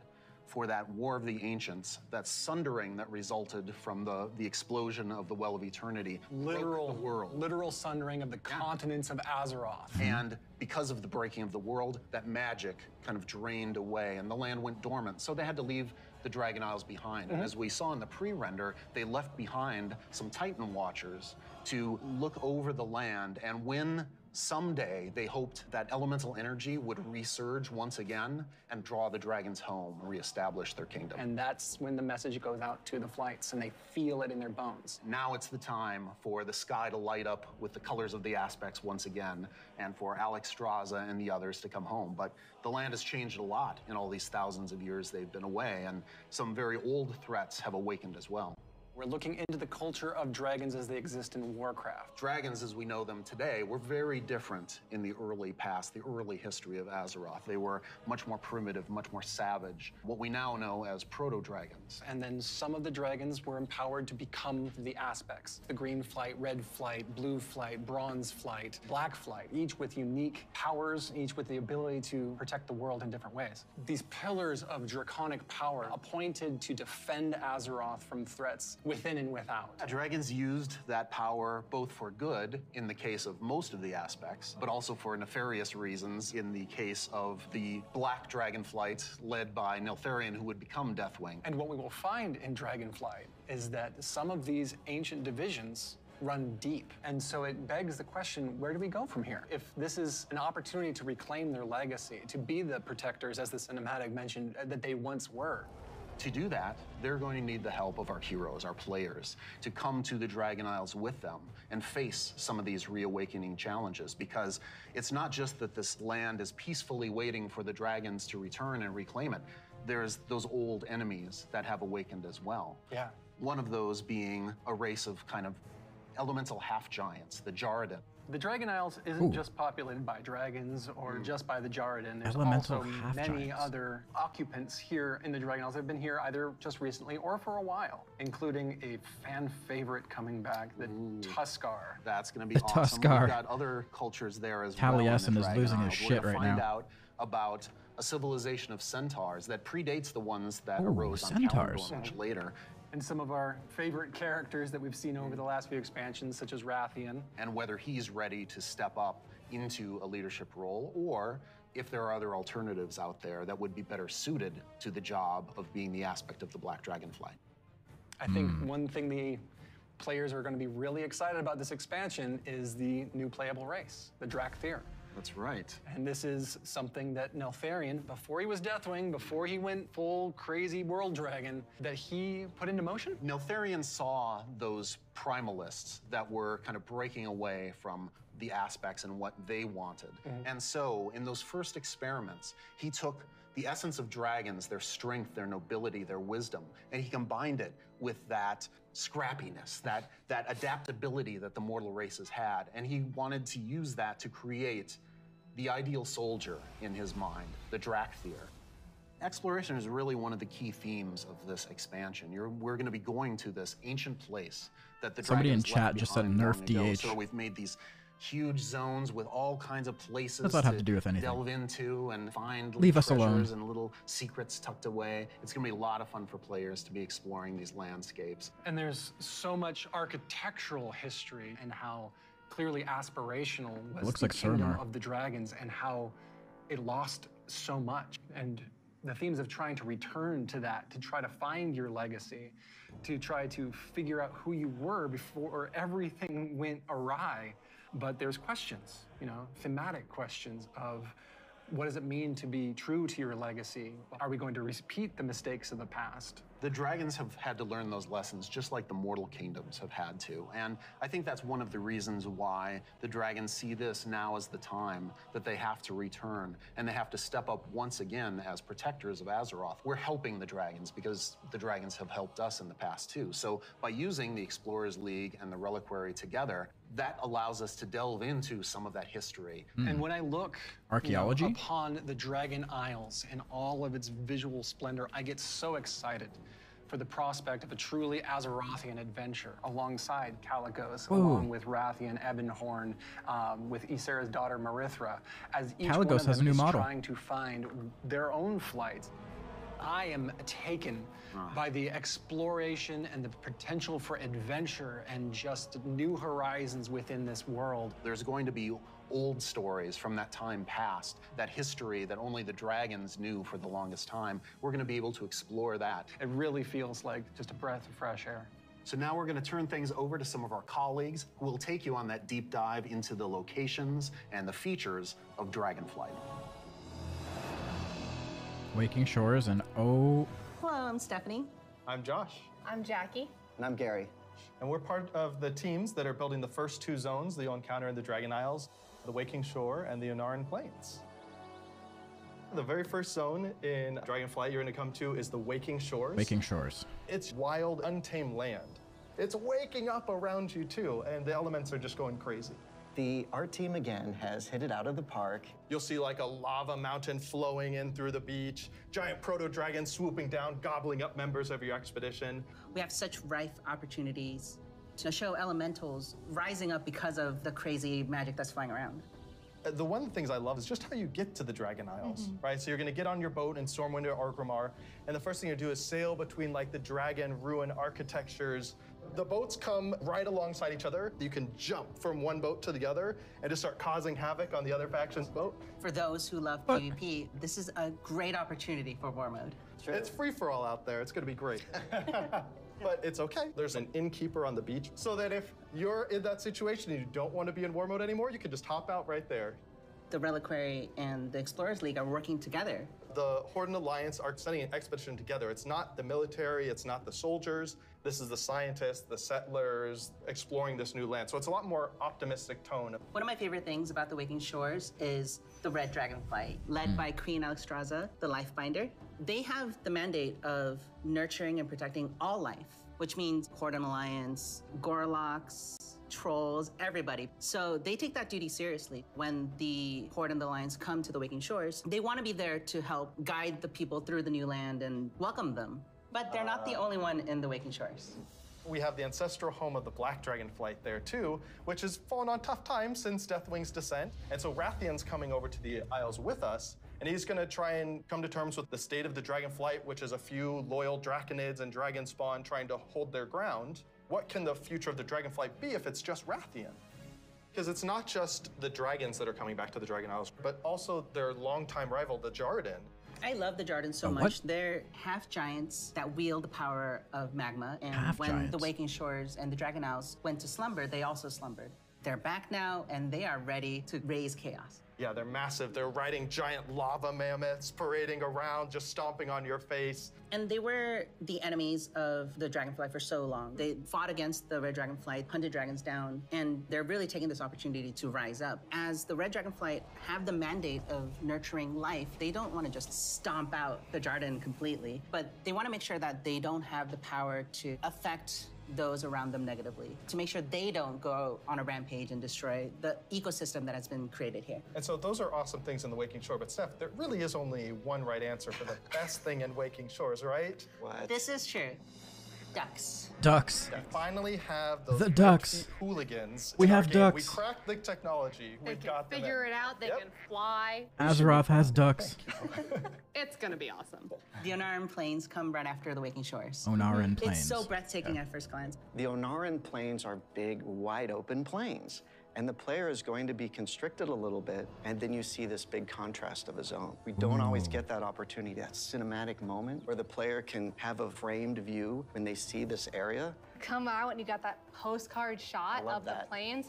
[SPEAKER 7] for that War of the Ancients, that sundering that resulted from the explosion of the Well of Eternity, broke the world.
[SPEAKER 8] Literal sundering of the continents of Azeroth.
[SPEAKER 7] And because of the breaking of the world, that magic kind of drained away and the land went dormant. So they had to leave the Dragon Isles behind. And as we saw in the pre-render, they left behind some Titan Watchers to look over the land. And when someday they hoped that elemental energy would resurge once again and draw the dragons home, reestablish their kingdom.
[SPEAKER 8] And that's when the message goes out to the flights and they feel it in their bones.
[SPEAKER 7] Now it's the time for the sky to light up with the colors of the aspects once again, and for Alex Straza and the others to come home. But the land has changed a lot in all these thousands of years they've been away, and some very old threats have awakened as well.
[SPEAKER 8] We're looking into the culture of dragons as they exist in Warcraft.
[SPEAKER 7] Dragons as we know them today were very different in the early past, the early history of Azeroth. They were much more primitive, much more savage, what we now know as proto-dragons.
[SPEAKER 8] And then some of the dragons were empowered to become the aspects. The green flight, red flight, blue flight, bronze flight, black flight, each with unique powers, each with the ability to protect the world in different ways. These pillars of draconic power appointed to defend Azeroth from threats within and without.
[SPEAKER 7] Dragons used that power both for good, in the case of most of the aspects, but also for nefarious reasons in the case of the Black Dragonflight led by Neltharion, who would become Deathwing.
[SPEAKER 8] And what we will find in Dragonflight is that some of these ancient divisions run deep. And so it begs the question, where do we go from here? If this is an opportunity to reclaim their legacy, to be the protectors, as the cinematic mentioned, that they once were.
[SPEAKER 7] To do that, they're going to need the help of our heroes, our players, to come to the Dragon Isles with them and face some of these reawakening challenges, because it's not just that this land is peacefully waiting for the dragons to return and reclaim it. There's those old enemies that have awakened as well.
[SPEAKER 8] Yeah.
[SPEAKER 7] One of those being a race of kind of elemental half-giants, the Jarradin.
[SPEAKER 8] The Dragon Isles isn't just populated by dragons or just by the Jarradin. There's
[SPEAKER 1] Elemental
[SPEAKER 8] also many
[SPEAKER 1] half-giants.
[SPEAKER 8] other occupants here in the Dragon Isles that have been here either just recently or for a while, including a fan favorite coming back, the Tuskar.
[SPEAKER 7] That's going to be
[SPEAKER 1] The
[SPEAKER 7] awesome.
[SPEAKER 1] Tuskar.
[SPEAKER 7] We've got other cultures there as well.
[SPEAKER 1] Taliesin
[SPEAKER 7] in the
[SPEAKER 1] is
[SPEAKER 7] Dragon
[SPEAKER 1] losing his
[SPEAKER 7] Isles.
[SPEAKER 1] shit
[SPEAKER 7] We're gonna
[SPEAKER 1] right
[SPEAKER 7] find
[SPEAKER 1] now.
[SPEAKER 7] out about a civilization of centaurs that predates the ones that
[SPEAKER 1] Ooh,
[SPEAKER 7] arose on
[SPEAKER 1] centaurs.
[SPEAKER 7] Kalimdor much later.
[SPEAKER 8] And some of our favorite characters that we've seen over the last few expansions, such as Rathian.
[SPEAKER 7] And whether he's ready to step up into a leadership role, or if there are other alternatives out there that would be better suited to the job of being the aspect of the Black Dragonflight.
[SPEAKER 8] I think one thing the players are going to be really excited about this expansion is the new playable race, the Drakthir.
[SPEAKER 7] That's right.
[SPEAKER 8] And this is something that Neltharion, before he was Deathwing, before he went full crazy world dragon, that he put into motion.
[SPEAKER 7] Neltharion saw those primalists that were kind of breaking away from the aspects and what they wanted. And so in those first experiments, he took the essence of dragons, their strength, their nobility, their wisdom, and he combined it with that scrappiness, that adaptability that the mortal races had. And he wanted to use that to create the ideal soldier in his mind, the Drakthir. Exploration is really one of the key themes of this expansion. We're going to be going to this ancient place that the
[SPEAKER 1] Somebody in
[SPEAKER 7] dragons
[SPEAKER 1] chat
[SPEAKER 7] left
[SPEAKER 1] just said
[SPEAKER 7] behind
[SPEAKER 1] nerf
[SPEAKER 7] long ago.
[SPEAKER 1] DH.
[SPEAKER 7] So we've made these huge zones with all kinds of places
[SPEAKER 1] Does that have to do with anything?
[SPEAKER 7] delve into and find
[SPEAKER 1] Leave
[SPEAKER 7] little
[SPEAKER 1] us alone.
[SPEAKER 7] treasures and little secrets tucked away. It's going to be a lot of fun for players to be exploring these landscapes.
[SPEAKER 8] And there's so much architectural history and how clearly aspirational was
[SPEAKER 1] looks
[SPEAKER 8] the
[SPEAKER 1] like
[SPEAKER 8] kingdom
[SPEAKER 1] Suramar.
[SPEAKER 8] of the dragons and how it lost so much. And the themes of trying to return to that, to try to find your legacy, to try to figure out who you were before everything went awry. But there's questions, thematic questions of what does it mean to be true to your legacy? Are we going to repeat the mistakes of the past?
[SPEAKER 7] The dragons have had to learn those lessons just like the mortal kingdoms have had to. And I think that's one of the reasons why the dragons see this now as the time that they have to return and they have to step up once again as protectors of Azeroth. We're helping the dragons because the dragons have helped us in the past too. So by using the Explorers League and the Reliquary together, that allows us to delve into some of that history.
[SPEAKER 8] And when I look
[SPEAKER 1] Archaeology?
[SPEAKER 8] upon the Dragon Isles and all of its visual splendor, I get so excited for the prospect of a truly Azerothian adventure alongside Calicos, along with Rathian, Ebonhorn, with Ysera's daughter Marithra, as each one
[SPEAKER 1] Calicos
[SPEAKER 8] of
[SPEAKER 1] has a
[SPEAKER 8] them
[SPEAKER 1] new
[SPEAKER 8] is
[SPEAKER 1] model.
[SPEAKER 8] trying to find their own flight. I am taken by the exploration and the potential for adventure and just new horizons within this world.
[SPEAKER 7] There's going to be old stories from that time past, that history that only the dragons knew for the longest time. We're going to be able to explore that.
[SPEAKER 8] It really feels like just a breath of fresh air.
[SPEAKER 7] So now we're going to turn things over to some of our colleagues who will take you on that deep dive into the locations and the features of Dragonflight.
[SPEAKER 1] Waking Shores and oh,
[SPEAKER 9] Hello, I'm Stephanie.
[SPEAKER 10] I'm Josh,
[SPEAKER 9] I'm Jackie.
[SPEAKER 11] And I'm Gary.
[SPEAKER 10] and we're part of the teams that are building the first two zones that you'll encounter in the Dragon Isles, the Waking Shore and the Onaran Plains. The very first zone in Dragonflight you're going to come to is the Waking Shores.
[SPEAKER 1] Waking Shores.
[SPEAKER 10] It's wild, untamed land. It's waking up around you too, and the elements are just going crazy.
[SPEAKER 11] The art team again has hit it out of the park.
[SPEAKER 10] You'll see like a lava mountain flowing in through the beach, giant proto-dragons swooping down, gobbling up members of your expedition.
[SPEAKER 9] We have such rife opportunities to show elementals rising up because of the crazy magic that's flying around.
[SPEAKER 10] The one of the things I love is just how you get to the Dragon Isles, right? So you're gonna get on your boat in Stormwind or Orgrimmar, and the first thing you do is sail between like the dragon ruin architectures. The boats come right alongside each other. You can jump from one boat to the other and just start causing havoc on the other faction's boat.
[SPEAKER 9] For those who love PvP, this is a great opportunity for war mode.
[SPEAKER 10] It's free for all out there. It's gonna be great. But it's okay. There's an innkeeper on the beach, so that if you're in that situation and you don't want to be in war mode anymore, you can just hop out right there.
[SPEAKER 9] The Reliquary and the Explorers League are working together.
[SPEAKER 10] The Horde and Alliance are sending an expedition together. It's not the military, it's not the soldiers. This is the scientists, the settlers, exploring this new land. So it's a lot more optimistic tone.
[SPEAKER 9] One of my favorite things about the Waking Shores is the Red Dragonflight, led by Queen Alexstrasza, the Lifebinder. They have the mandate of nurturing and protecting all life, which means Horde and Alliance, Gorloks, trolls, everybody. So they take that duty seriously. When the Horde and the Alliance come to the Waking Shores, they want to be there to help guide the people through the new land and welcome them. But they're not the only one in the Waking Shores.
[SPEAKER 10] We have the ancestral home of the Black Dragonflight there too, which has fallen on tough times since Deathwing's descent. And so Rathian's coming over to the Isles with us, And he's going to try and come to terms with the state of the Dragonflight, which is a few loyal Draconids and Dragon Spawn trying to hold their ground. What can the future of the Dragonflight be if it's just Rathian? Because it's not just the dragons that are coming back to the Dragon Isles, but also their longtime rival, the Jarden.
[SPEAKER 9] I love the Jarden so much. They're half giants that wield the power of magma. And when the Waking Shores and the Dragon Isles went to slumber, they also slumbered. They're back now, and they are ready to raise chaos.
[SPEAKER 10] Yeah, they're massive. They're riding giant lava mammoths, parading around, just stomping on your face.
[SPEAKER 9] And they were the enemies of the Dragonfly for so long. They fought against the Red Dragonflight, hunted dragons down, and they're really taking this opportunity to rise up. As the Red Dragonflight have the mandate of nurturing life, they don't want to just stomp out the Jarden completely, but they want to make sure that they don't have the power to affect those around them negatively, to make sure they don't go on a rampage and destroy the ecosystem that has been created here.
[SPEAKER 10] And so those are awesome things in the Waking Shore, but Steph, there really is only one right answer for the best thing in Waking Shores, right?
[SPEAKER 11] What?
[SPEAKER 9] This is true. Ducks.
[SPEAKER 1] Ducks.
[SPEAKER 10] We finally have those
[SPEAKER 1] The ducks.
[SPEAKER 10] hooligans.
[SPEAKER 1] We
[SPEAKER 10] in our
[SPEAKER 1] have
[SPEAKER 10] game.
[SPEAKER 1] ducks.
[SPEAKER 10] We cracked the technology.
[SPEAKER 12] They
[SPEAKER 10] We've
[SPEAKER 12] can
[SPEAKER 10] got them
[SPEAKER 12] figure
[SPEAKER 10] in.
[SPEAKER 12] it out. They can fly.
[SPEAKER 1] Azeroth has ducks.
[SPEAKER 12] It's gonna be awesome.
[SPEAKER 9] The Onaran Plains come right after the Waking Shores.
[SPEAKER 1] Onaran Plains.
[SPEAKER 9] It's so breathtaking at first glance.
[SPEAKER 11] The Onaran plains are big, wide open plains. And the player is going to be constricted a little bit, and then you see this big contrast of a zone. We don't always get that opportunity, that cinematic moment where the player can have a framed view when they see this area.
[SPEAKER 12] Come out and you got that postcard shot
[SPEAKER 11] love
[SPEAKER 12] of the
[SPEAKER 11] that.
[SPEAKER 12] plains.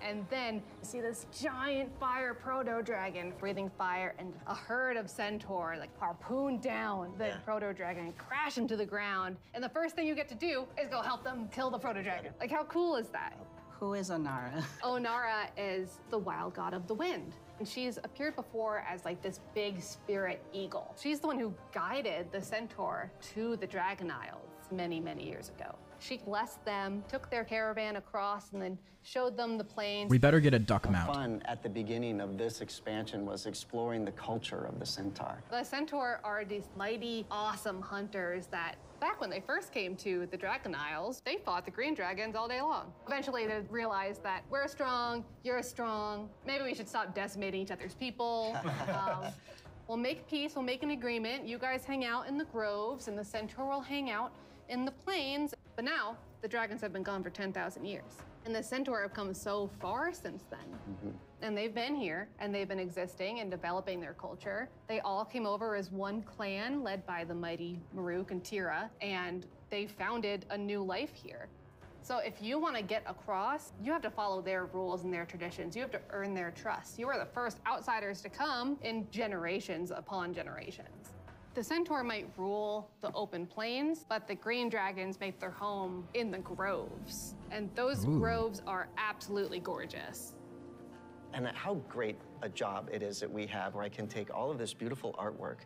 [SPEAKER 12] And then you see this giant fire proto-dragon breathing fire and a herd of centaur like harpoon down the proto-dragon and crash into the ground. And the first thing you get to do is go help them kill the proto-dragon. Like, how cool is that?
[SPEAKER 9] Who is Onara?
[SPEAKER 12] Onara is the wild god of the wind. And she's appeared before as like this big spirit eagle. She's the one who guided the centaur to the Dragon Isles many, many years ago. She blessed them, took their caravan across, and then showed them the plains.
[SPEAKER 1] We better get a duck
[SPEAKER 11] The
[SPEAKER 1] mount.
[SPEAKER 11] fun at the beginning of this expansion was exploring the culture of the centaur.
[SPEAKER 12] The centaur are these mighty, awesome hunters that back when they first came to the Dragon Isles, they fought the green dragons all day long. Eventually they realized that we're strong, you're strong, maybe we should stop decimating each other's people. We'll make peace, we'll make an agreement. You guys hang out in the groves and the centaur will hang out in the plains. But now the dragons have been gone for 10,000 years. And the centaur have come so far since then. And they've been here, and they've been existing and developing their culture. They all came over as one clan led by the mighty Maruk and Tira, and they founded a new life here. So if you want to get across, you have to follow their rules and their traditions. You have to earn their trust. You are the first outsiders to come in generations upon generations. The centaur might rule the open plains, but the green dragons make their home in the groves. And those groves are absolutely gorgeous.
[SPEAKER 11] And how great a job it is that we have where I can take all of this beautiful artwork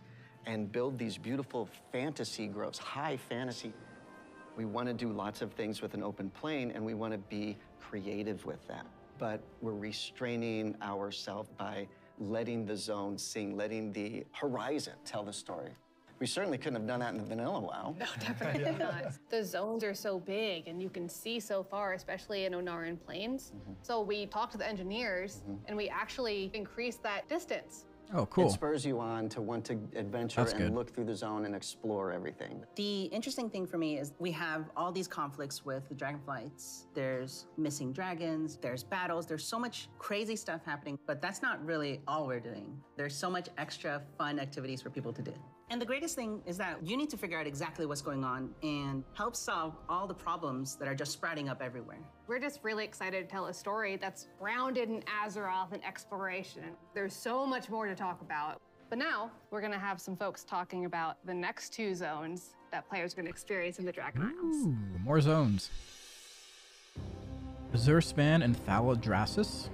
[SPEAKER 11] and build these beautiful fantasy groves, high fantasy. We want to do lots of things with an open plain, and we want to be creative with that. But we're restraining ourselves by letting the zone sing, letting the horizon tell the story. We certainly couldn't have done that in the vanilla WoW.
[SPEAKER 12] No, definitely not. The zones are so big and you can see so far, especially in Onaran Plains. So we talked to the engineers and we actually increased that distance.
[SPEAKER 1] Oh, cool.
[SPEAKER 11] It spurs you on to want to adventure
[SPEAKER 1] That's
[SPEAKER 11] and
[SPEAKER 1] good.
[SPEAKER 11] look through the zone and explore everything.
[SPEAKER 9] The interesting thing for me is we have all these conflicts with the Dragonflights. There's missing dragons, there's battles, there's so much crazy stuff happening, but that's not really all we're doing. There's so much extra fun activities for people to do. And the greatest thing is that you need to figure out exactly what's going on and help solve all the problems that are just sprouting up everywhere.
[SPEAKER 12] We're just really excited to tell a story that's grounded in Azeroth and exploration. There's so much more to talk about. But now we're gonna have some folks talking about the next two zones that players are gonna experience in the Dragon Isles.
[SPEAKER 1] Ooh, more zones. Azurspan and Thaldraszus?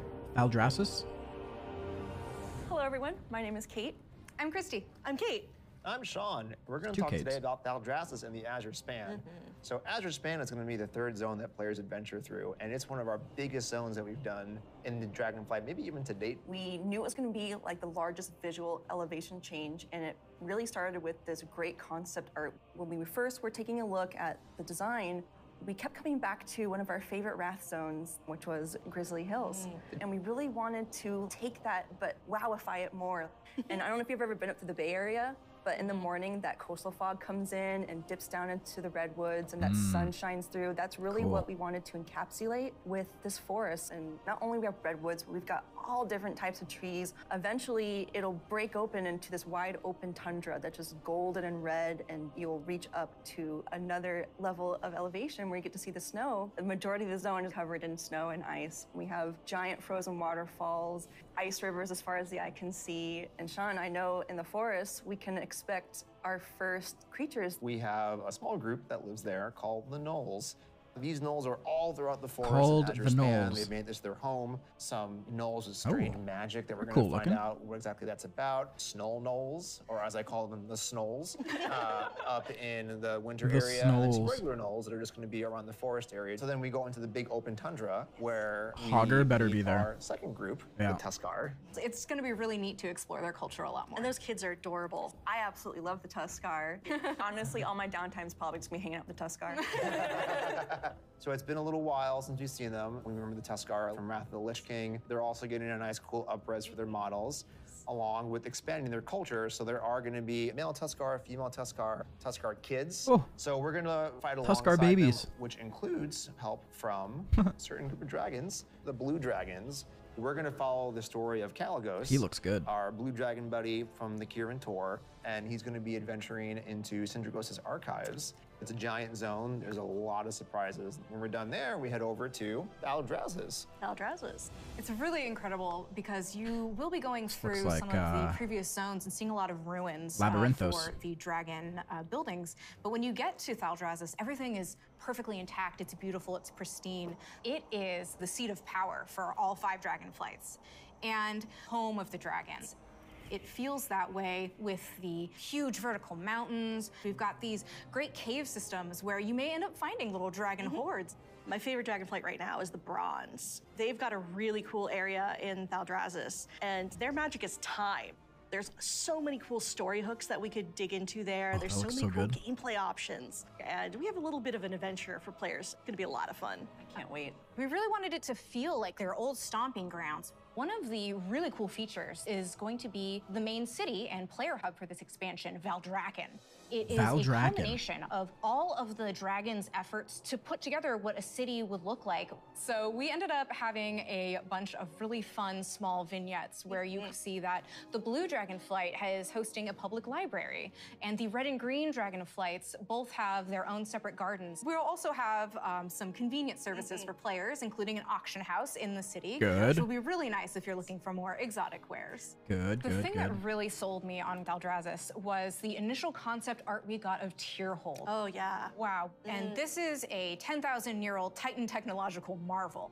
[SPEAKER 13] Hello, everyone. My name is Kate.
[SPEAKER 12] I'm Christy.
[SPEAKER 13] I'm Kate.
[SPEAKER 14] I'm Sean. We're going to
[SPEAKER 1] Two
[SPEAKER 14] talk
[SPEAKER 1] Kates.
[SPEAKER 14] today about Thaldraszus and the Azure Span. So Azure Span is going to be the third zone that players adventure through, and it's one of our biggest zones that we've done in the Dragonflight, maybe even to date.
[SPEAKER 13] We knew it was going to be like the largest visual elevation change, and it really started with this great concept art. When we first were taking a look at the design, We kept coming back to one of our favorite Wrath zones, which was Grizzly Hills. And we really wanted to take that, but wowify it more. And I don't know if you've ever been up to the Bay Area, but in the morning, that coastal fog comes in and dips down into the redwoods and that sun shines through. That's really what we wanted to encapsulate with this forest. And not only we have redwoods, but we've got all different types of trees. Eventually, it'll break open into this wide open tundra that's just golden and red, and you'll reach up to another level of elevation where you get to see the snow. The majority of the zone is covered in snow and ice. We have giant frozen waterfalls, ice rivers as far as the eye can see. And Sean, I know in the forest, we can expect our first creatures.
[SPEAKER 14] We have a small group that lives there called the Gnolls. These gnolls are all throughout the forest.
[SPEAKER 1] Called
[SPEAKER 14] and
[SPEAKER 1] the Gnolls.
[SPEAKER 14] They've made this their home. Some gnolls with strange magic that we're going
[SPEAKER 1] Cool
[SPEAKER 14] to find
[SPEAKER 1] looking.
[SPEAKER 14] out what exactly that's about. Snow gnolls, or as I call them, the snolls, up in the winter
[SPEAKER 1] The
[SPEAKER 14] area. And then some
[SPEAKER 1] snolls.
[SPEAKER 14] regular gnolls that are just going to be around the forest area. So then we go into the big open tundra where
[SPEAKER 1] Hogger better be
[SPEAKER 14] meet
[SPEAKER 1] there.
[SPEAKER 14] Our second group,
[SPEAKER 1] Yeah.
[SPEAKER 14] the Tuskar.
[SPEAKER 15] It's going to be really neat to explore their culture a lot more.
[SPEAKER 13] And those kids are adorable. I absolutely love the Tuskar. Honestly, all my downtime's probably just me hanging out with the Tuskar.
[SPEAKER 14] So it's been a little while since we've seen them. We remember the Tuskar from Wrath of the Lich King. They're also getting a nice, cool upres for their models, along with expanding their culture. So there are going to be male Tuskar, female Tuskar, Tuskar kids.
[SPEAKER 1] Oh.
[SPEAKER 14] So we're going to fight
[SPEAKER 1] Tuskar
[SPEAKER 14] alongside
[SPEAKER 1] babies.
[SPEAKER 14] them, which includes help from a certain group of dragons, the blue dragons. We're going to follow the story of Kalagos.
[SPEAKER 1] He looks good.
[SPEAKER 14] Our blue dragon buddy from the Kirin Tor, and he's going to be adventuring into Syndragos' archives. It's a giant zone. There's a lot of surprises. When we're done there, we head over to Valdraz's.
[SPEAKER 13] Valdraz's.
[SPEAKER 15] It's really incredible because you will be going through
[SPEAKER 1] like,
[SPEAKER 15] some of the previous zones and seeing a lot of ruins
[SPEAKER 1] Labyrinthos.
[SPEAKER 15] for the dragon buildings. But when you get to Valdraz's, everything is perfectly intact. It's beautiful. It's pristine. It is the seat of power for all 5 dragonflights and home of the dragons. It feels that way with the huge vertical mountains. We've got these great cave systems where you may end up finding little dragon hordes.
[SPEAKER 16] My favorite Dragonflight right now is the Bronze. They've got a really cool area in Valdraz's, and their magic is time. There's so many cool story hooks that we could dig into there. There's so many cool gameplay options. And we have a little bit of an adventure for players. It's gonna be a lot of fun.
[SPEAKER 13] I can't wait.
[SPEAKER 15] We really wanted it to feel like their old stomping grounds. One of the really cool features is going to be the main city and player hub for this expansion, Valdrakken. It is a culmination of all of the dragon's efforts to put together what a city would look like. So we ended up having a bunch of really fun small vignettes where you see that the blue Dragonflight is hosting a public library, and the red and green Dragonflights both have their own separate gardens. We'll also have some convenience services for players, including an auction house in the city.
[SPEAKER 1] Good.
[SPEAKER 15] Which will be really nice if you're looking for more exotic wares.
[SPEAKER 1] Good,
[SPEAKER 15] The
[SPEAKER 1] good,
[SPEAKER 15] thing
[SPEAKER 1] good.
[SPEAKER 15] that really sold me on Valdraz's was the initial concept art we got of Tierhold.
[SPEAKER 16] Oh, yeah.
[SPEAKER 15] Wow. And this is a 10,000-year-old Titan technological marvel.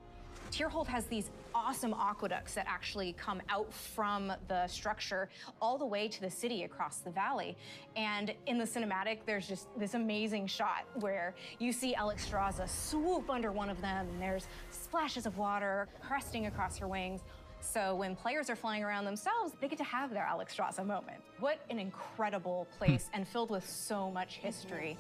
[SPEAKER 15] Tierhold has these awesome aqueducts that actually come out from the structure all the way to the city across the valley. And in the cinematic, there's just this amazing shot where you see Alexstrasza swoop under one of them, and there's splashes of water cresting across her wings. So when players are flying around themselves, they get to have their Alexstrasza moment. What an incredible place and filled with so much history.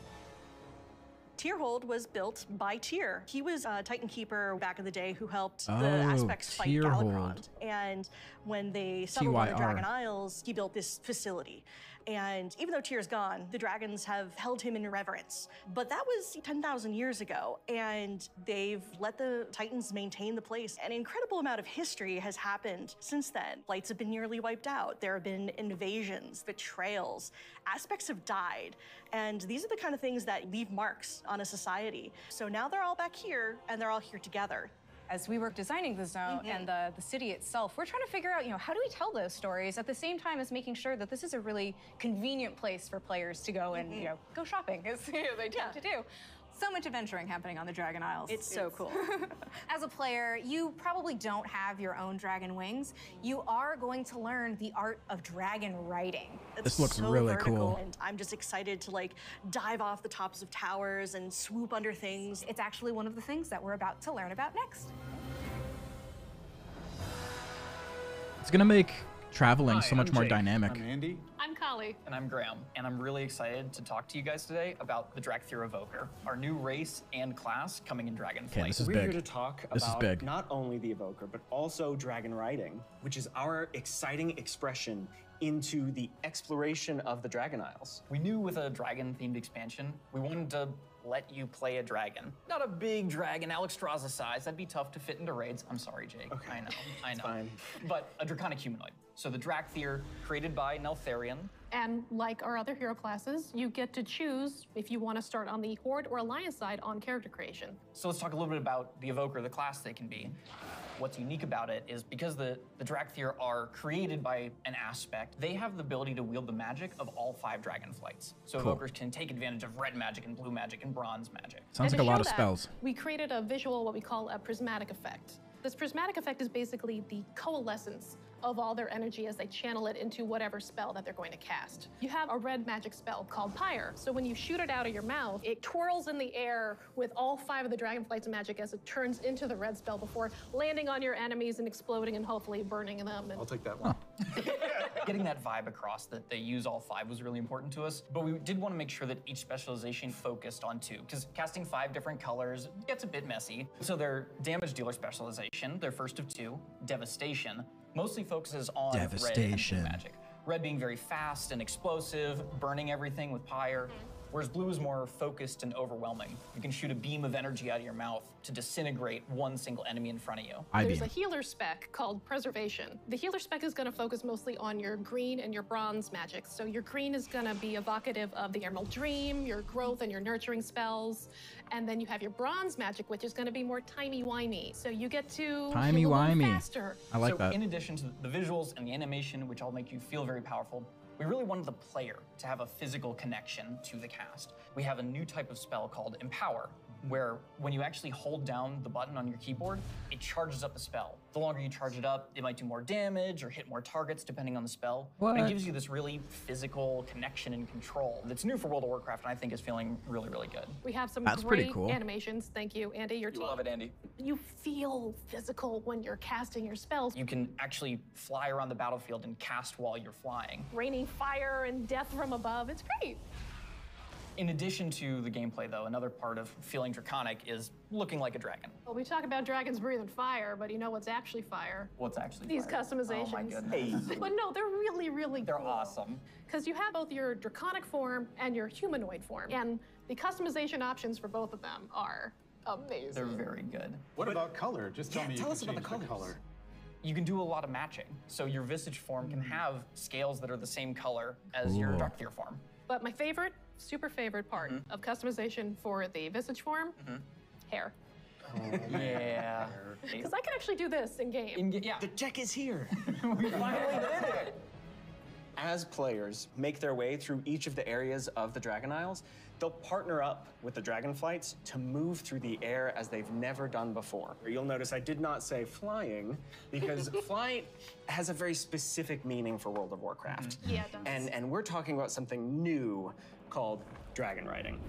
[SPEAKER 16] Tierhold was built by Tyr. He was a Titan Keeper back in the day who helped the
[SPEAKER 1] Oh,
[SPEAKER 16] Aspects fight
[SPEAKER 1] Tierhold.
[SPEAKER 16] Galakrond. And when they settled on the
[SPEAKER 1] TYR.
[SPEAKER 16] Dragon Isles, he built this facility. And even though Tyr's gone, the dragons have held him in reverence. But that was 10,000 years ago, and they've let the Titans maintain the place. An incredible amount of history has happened since then. Flights have been nearly wiped out. There have been invasions, betrayals. Aspects have died. And these are the kind of things that leave marks on a society. So now they're all back here, and they're all here together.
[SPEAKER 15] As we were designing the zone and the city itself, we're trying to figure out, how do we tell those stories at the same time as making sure that this is a really convenient place for players to go and, go shopping, as they tend to do. So much adventuring happening on the Dragon Isles.
[SPEAKER 16] It's so cool.
[SPEAKER 15] As a player, you probably don't have your own dragon wings. You are going to learn the art of dragon riding.
[SPEAKER 1] This looks
[SPEAKER 16] so
[SPEAKER 1] really
[SPEAKER 16] vertical,
[SPEAKER 1] cool.
[SPEAKER 16] and I'm just excited to dive off the tops of towers and swoop under things.
[SPEAKER 15] It's actually one of the things that we're about to learn about next.
[SPEAKER 1] It's gonna make traveling
[SPEAKER 17] Hi,
[SPEAKER 1] so much
[SPEAKER 17] I'm
[SPEAKER 1] more
[SPEAKER 17] Jake.
[SPEAKER 1] dynamic.
[SPEAKER 17] I'm Andy.
[SPEAKER 12] I'm Kali.
[SPEAKER 17] And I'm Graham, and I'm really excited to talk to you guys today about the Dracthyr Evoker, our new race and class coming in Dragonflight.
[SPEAKER 1] Okay, this is
[SPEAKER 18] We're
[SPEAKER 1] big.
[SPEAKER 18] here to talk about not only the Evoker, but also dragon riding, which is our exciting expression into the exploration of the Dragon Isles.
[SPEAKER 17] We knew with a dragon-themed expansion, we wanted to let you play a dragon. Not a big dragon, Alexstrasza size. That'd be tough to fit into raids. I'm sorry, Jake. Okay. I know.
[SPEAKER 18] Fine.
[SPEAKER 17] But a draconic humanoid. So the Dracthyr, created by Neltharion.
[SPEAKER 12] And like our other hero classes, you get to choose if you want to start on the Horde or Alliance side on character creation.
[SPEAKER 17] So let's talk a little bit about the Evoker, the class they can be. What's unique about it is because the Dracthyr are created by an aspect, they have the ability to wield the magic of all 5 Dragonflights. So
[SPEAKER 1] Cool.
[SPEAKER 17] Evokers can take advantage of red magic and blue magic and bronze magic.
[SPEAKER 1] Sounds like a lot of spells.
[SPEAKER 12] We created a visual, what we call a prismatic effect. This prismatic effect is basically the coalescence of all their energy as they channel it into whatever spell that they're going to cast. You have a red magic spell called Pyre. So when you shoot it out of your mouth, it twirls in the air with all 5 of the Dragonflight's magic as it turns into the red spell before landing on your enemies and exploding and hopefully burning them. And
[SPEAKER 14] I'll take that one.
[SPEAKER 17] Getting that vibe across that they use all 5 was really important to us, but we did want to make sure that each specialization focused on 2, because casting 5 different colors gets a bit messy. So their damage dealer specialization, their first of 2, Devastation, mostly focuses on red and blue magic. Red being very fast and explosive, burning everything with Pyre, whereas blue is more focused and overwhelming. You can shoot a beam of energy out of your mouth to disintegrate one single enemy in front of you.
[SPEAKER 12] There's a healer spec called Preservation. The healer spec is going to focus mostly on your green and your bronze magic. So your green is going to be evocative of the Emerald Dream, your growth and your nurturing spells. And then you have your bronze magic, which is going to be more timey-wimey. So you get to heal a little faster.
[SPEAKER 1] I like
[SPEAKER 17] so
[SPEAKER 1] that.
[SPEAKER 17] In addition to the visuals and the animation, which all make you feel very powerful, we really wanted the player to have a physical connection to the cast. We have a new type of spell called Empower, where when you actually hold down the button on your keyboard, it charges up the spell. The longer you charge it up, it might do more damage or hit more targets depending on the spell.
[SPEAKER 1] What?
[SPEAKER 17] And it gives you this really physical connection and control that's new for World of Warcraft, and I think is feeling really, really good.
[SPEAKER 12] We have some
[SPEAKER 17] That's
[SPEAKER 12] great
[SPEAKER 17] pretty cool.
[SPEAKER 12] animations. Thank you, Andy. Your team.
[SPEAKER 17] Love it, Andy.
[SPEAKER 12] You feel physical when you're casting your spells.
[SPEAKER 17] You can actually fly around the battlefield and cast while you're flying.
[SPEAKER 12] Raining fire and death from above. It's great.
[SPEAKER 17] In addition to the gameplay, though, another part of feeling draconic is looking like a dragon.
[SPEAKER 12] Well, we talk about dragons breathing fire, but you know what's actually fire?
[SPEAKER 17] What's actually
[SPEAKER 12] These
[SPEAKER 17] fire?
[SPEAKER 12] customizations.
[SPEAKER 17] Oh my goodness.
[SPEAKER 12] But no, they're really, really
[SPEAKER 17] They're awesome.
[SPEAKER 12] Because you have both your draconic form and your humanoid form. And the customization options for both of them are amazing.
[SPEAKER 17] They're very good.
[SPEAKER 19] What about color? Just tell me.
[SPEAKER 17] tell
[SPEAKER 19] you
[SPEAKER 17] us
[SPEAKER 19] can
[SPEAKER 17] about the
[SPEAKER 19] change
[SPEAKER 17] color. You can do a lot of matching. So your visage form can have scales that are the same color as your
[SPEAKER 1] Cool.
[SPEAKER 17] Dracthyr form.
[SPEAKER 12] But my favorite, super favorite part of customization for the visage form, hair.
[SPEAKER 17] Yeah.
[SPEAKER 12] Because I can actually do this in game.
[SPEAKER 17] Yeah.
[SPEAKER 18] The tech is here.
[SPEAKER 17] We finally did it.
[SPEAKER 18] As players make their way through each of the areas of the Dragon Isles, they'll partner up with the Dragonflights to move through the air as they've never done before. You'll notice I did not say flying, because flight has a very specific meaning for World of Warcraft.
[SPEAKER 12] Yeah, it does.
[SPEAKER 18] And we're talking about something new called dragon riding.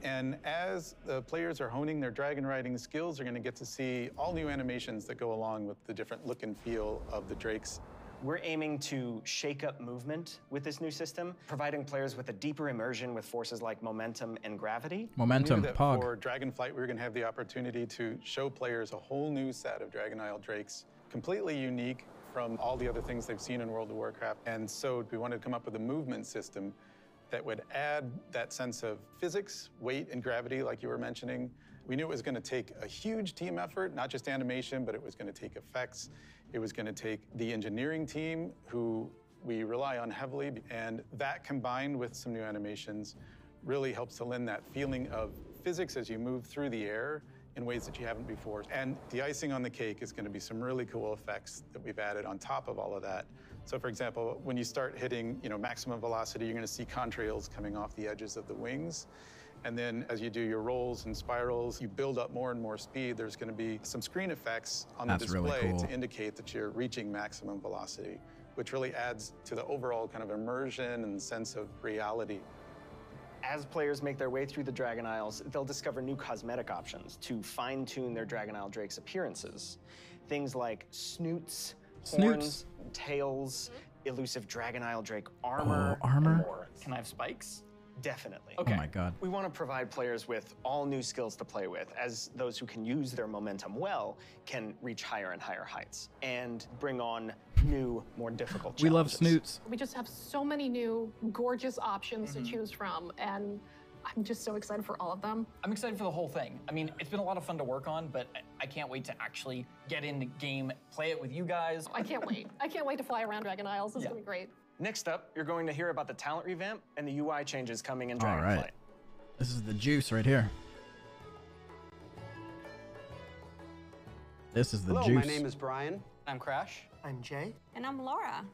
[SPEAKER 19] And as the players are honing their dragon riding skills, they're going to get to see all new animations that go along with the different look and feel of the drakes.
[SPEAKER 18] We're aiming to shake up movement with this new system, providing players with a deeper immersion with forces like momentum and gravity.
[SPEAKER 1] Momentum,
[SPEAKER 19] We knew that
[SPEAKER 1] Pog.
[SPEAKER 19] For Dragonflight, we were going to have the opportunity to show players a whole new set of Dragon Isle drakes, completely unique from all the other things they've seen in World of Warcraft. And so we wanted to come up with a movement system that would add that sense of physics, weight, and gravity, like you were mentioning. We knew it was going to take a huge team effort, not just animation, but it was going to take effects. It was going to take the engineering team, who we rely on heavily, and that combined with some new animations really helps to lend that feeling of physics as you move through the air in ways that you haven't before. And the icing on the cake is going to be some really cool effects that we've added on top of all of that. So for example, when you start hitting, maximum velocity, you're going to see contrails coming off the edges of the wings. And then as you do your rolls and spirals, you build up more and more speed. There's going to be some screen effects on the
[SPEAKER 1] That's really
[SPEAKER 19] display
[SPEAKER 1] cool.
[SPEAKER 19] to indicate that you're reaching maximum velocity, which really adds to the overall kind of immersion and sense of reality.
[SPEAKER 18] As players make their way through the Dragon Isles, they'll discover new cosmetic options to fine-tune their Dragon Isle Drake's appearances. Things like snoots, horns, tails. elusive Dragonile Drake armor.
[SPEAKER 1] armor?
[SPEAKER 18] And more.
[SPEAKER 17] Can I have spikes?
[SPEAKER 18] Definitely.
[SPEAKER 1] Okay. Oh my god.
[SPEAKER 18] We want to provide players with all new skills to play with, as those who can use their momentum well can reach higher and higher heights and bring on new, more difficult challenges.
[SPEAKER 1] We love snoots.
[SPEAKER 12] We just have so many new gorgeous options to choose from, and I'm just so excited for all of them.
[SPEAKER 17] I'm excited for the whole thing. I mean, it's been a lot of fun to work on, but I can't wait to actually get in the game, play it with you guys.
[SPEAKER 12] I can't wait. I can't wait to fly around Dragon Isles. This is gonna be great.
[SPEAKER 18] Next up, you're going to hear about the talent revamp and the UI changes coming in
[SPEAKER 1] All
[SPEAKER 18] Dragonflight.
[SPEAKER 1] right. This is the juice right here. This is the
[SPEAKER 20] Hello,
[SPEAKER 1] juice.
[SPEAKER 20] my name is Brian.
[SPEAKER 8] I'm Crash.
[SPEAKER 21] I'm Jay.
[SPEAKER 22] And I'm Laura.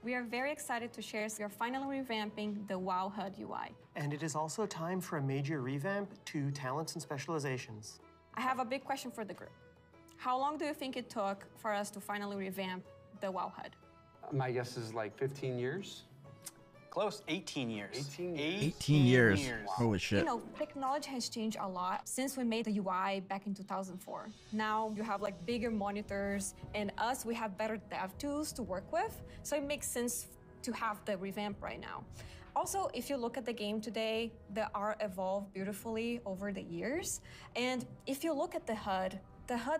[SPEAKER 22] We are very excited to share we are finally revamping the WoW HUD UI.
[SPEAKER 21] And it is also time for a major revamp to talents and specializations.
[SPEAKER 22] I have a big question for the group. How long do you think it took for us to finally revamp the WoW HUD?
[SPEAKER 20] My guess is like 15 years.
[SPEAKER 8] Close, 18 years.
[SPEAKER 1] 18 years. Holy shit.
[SPEAKER 22] You know, technology has changed a lot since we made the UI back in 2004. Now you have like bigger monitors, and we have better dev tools to work with. So it makes sense to have the revamp right now. Also, if you look at the game today, the art evolved beautifully over the years. And if you look at the HUD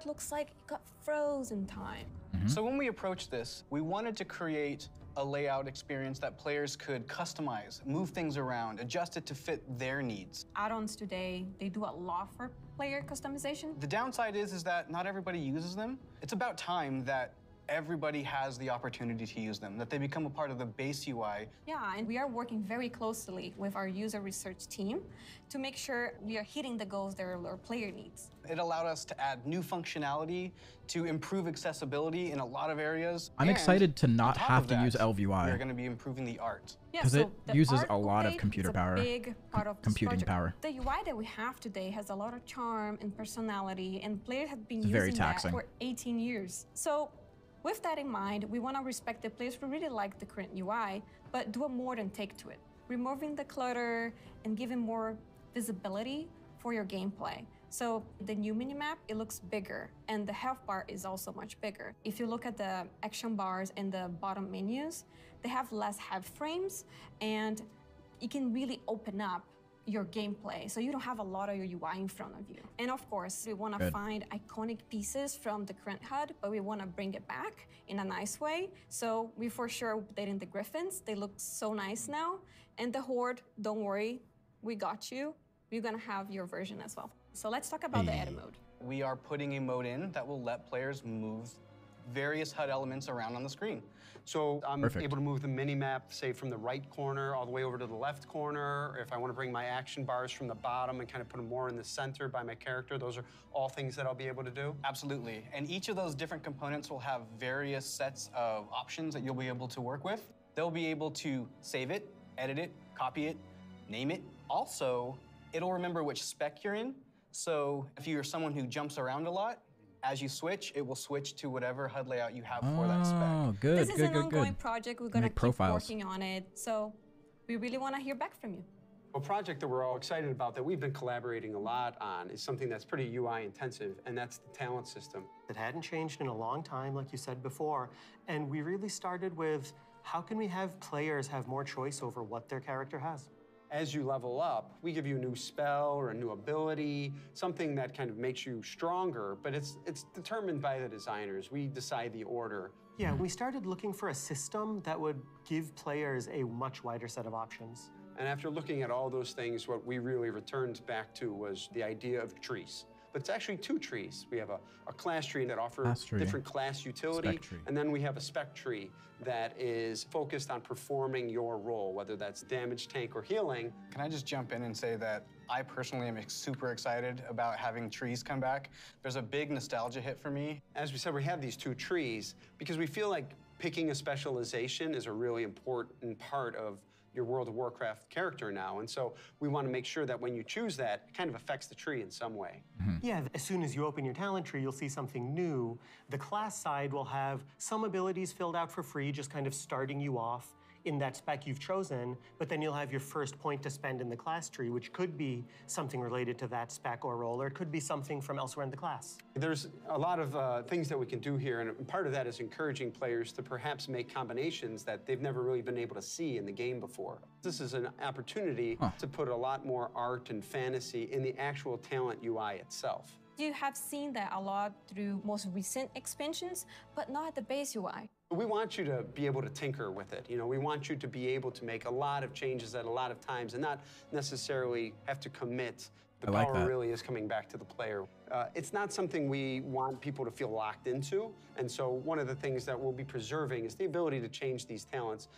[SPEAKER 22] looks like it got frozen time.
[SPEAKER 8] So when we approached this, we wanted to create a layout experience that players could customize, move things around, adjust it to fit their needs.
[SPEAKER 22] Add-ons today, they do a lot for player customization.
[SPEAKER 8] The downside is that not everybody uses them. It's about time that everybody has the opportunity to use them, that they become a part of the base UI.
[SPEAKER 22] Yeah, and we are working very closely with our user research team to make sure we are hitting the goals that our player needs.
[SPEAKER 8] It allowed us to add new functionality, to improve accessibility in a lot of areas.
[SPEAKER 1] I'm excited to not have to use
[SPEAKER 8] We're
[SPEAKER 1] LVUI
[SPEAKER 8] going to be improving the art.
[SPEAKER 1] because it uses a lot of computer power,
[SPEAKER 22] Big part of this
[SPEAKER 1] computing
[SPEAKER 22] project.
[SPEAKER 1] power.
[SPEAKER 22] The UI that we have today has a lot of charm and personality, and players have been
[SPEAKER 1] It's
[SPEAKER 22] using
[SPEAKER 1] very
[SPEAKER 22] that
[SPEAKER 1] taxing.
[SPEAKER 22] for 18 years. So with that in mind, we want to respect the players who really like the current UI, but do a more than take to it. Removing the clutter and giving more visibility for your gameplay. So the new minimap, it looks bigger, and the health bar is also much bigger. If you look at the action bars and the bottom menus, they have less head frames, and it can really open up your gameplay, so you don't have a lot of your UI in front of you. And of course, we want to
[SPEAKER 1] Good.
[SPEAKER 22] find iconic pieces from the current HUD, but we want to bring it back in a nice way. So we for sure updating the Griffins. They look so nice now. And the Horde, don't worry, we got you. We're gonna have your version as well. So let's talk about the edit mode.
[SPEAKER 8] We are putting a mode in that will let players move various HUD elements around on the screen.
[SPEAKER 20] So I'm
[SPEAKER 1] Perfect.
[SPEAKER 20] able to move the mini-map, say, from the right corner all the way over to the left corner. If I want to bring my action bars from the bottom and kind of put them more in the center by my character, those are all things that I'll be able to do?
[SPEAKER 8] Absolutely. And each of those different components will have various sets of options that you'll be able to work with. They'll be able to save it, edit it, copy it, name it. Also, it'll remember which spec you're in. So if you're someone who jumps around a lot, as you switch, it will switch to whatever HUD layout you have for that spec.
[SPEAKER 1] Oh, good,
[SPEAKER 22] This is an ongoing project. We're gonna
[SPEAKER 1] Make
[SPEAKER 22] keep
[SPEAKER 1] profiles.
[SPEAKER 22] working on it. So we really want to hear back from you.
[SPEAKER 20] A project that we're all excited about that we've been collaborating a lot on is something that's pretty UI intensive, and that's the talent system.
[SPEAKER 21] It hadn't changed in a long time, like you said before, and we really started with how can we have players have more choice over what their character has?
[SPEAKER 20] As you level up, we give you a new spell or a new ability, something that kind of makes you stronger, but it's determined by the designers. We decide the order.
[SPEAKER 21] Yeah, we started looking for a system that would give players a much wider set of options.
[SPEAKER 20] And after looking at all those things, what we really returned back to was the idea of trees. But it's actually two trees. We have a class tree that offers
[SPEAKER 1] Class tree.
[SPEAKER 20] different class utility,
[SPEAKER 1] Spec tree.
[SPEAKER 20] and then we have a spec tree that is focused on performing your role, whether that's damage, tank, or healing.
[SPEAKER 8] Can I just jump in and say that I personally am super excited about having trees come back. There's a big nostalgia hit for me.
[SPEAKER 20] As we said, we have these two trees because we feel like picking a specialization is a really important part of your World of Warcraft character now. And so we want to make sure that when you choose that, it kind of affects the tree in some way.
[SPEAKER 21] Yeah, as soon as you open your talent tree, you'll see something new. The class side will have some abilities filled out for free, just kind of starting you off. in that spec you've chosen, but then you'll have your first point to spend in the class tree, which could be something related to that spec or role, or it could be something from elsewhere in the class.
[SPEAKER 20] There's a lot of things that we can do here, and part of that is encouraging players to perhaps make combinations that they've never really been able to see in the game before. This is an opportunity to put a lot more art and fantasy in the actual talent UI itself.
[SPEAKER 22] You have seen that a lot through most recent expansions, but not the base UI.
[SPEAKER 20] We want you to be able to tinker with it. You know, we want you to be able to make a lot of changes at a lot of times and not necessarily have to commit. The power really is coming back to the player. It's not something we want people to feel locked into, and so one of the things that we'll be preserving is the ability to change these talents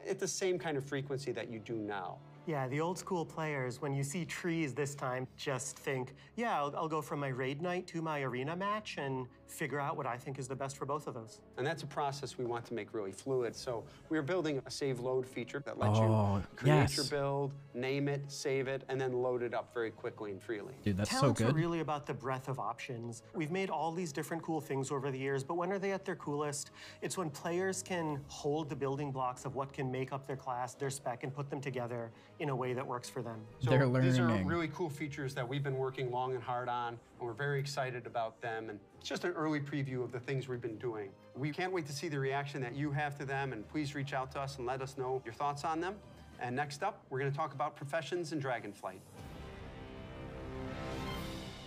[SPEAKER 20] at the same kind of frequency that you do now.
[SPEAKER 21] Yeah, the old school players, when you see trees this time, just think, yeah, I'll go from my raid night to my arena match and figure out what I think is the best for both of those.
[SPEAKER 20] And that's a process we want to make really fluid. So we're building a save load feature that lets you create your build, name it, save it, and then load it up very quickly and freely.
[SPEAKER 1] Dude, that's
[SPEAKER 21] Talents
[SPEAKER 1] so good.
[SPEAKER 21] are really about the breadth of options. We've made all these different cool things over the years, but when are they at their coolest? It's when players can hold the building blocks of what can make up their class, their spec, and put them together in a way that works for them.
[SPEAKER 20] So these are really cool features that we've been working long and hard on, and we're very excited about them. And it's just an early preview of the things we've been doing. We can't wait to see the reaction that you have to them, and please reach out to us and let us know your thoughts on them. And next up, we're going to talk about professions in Dragonflight.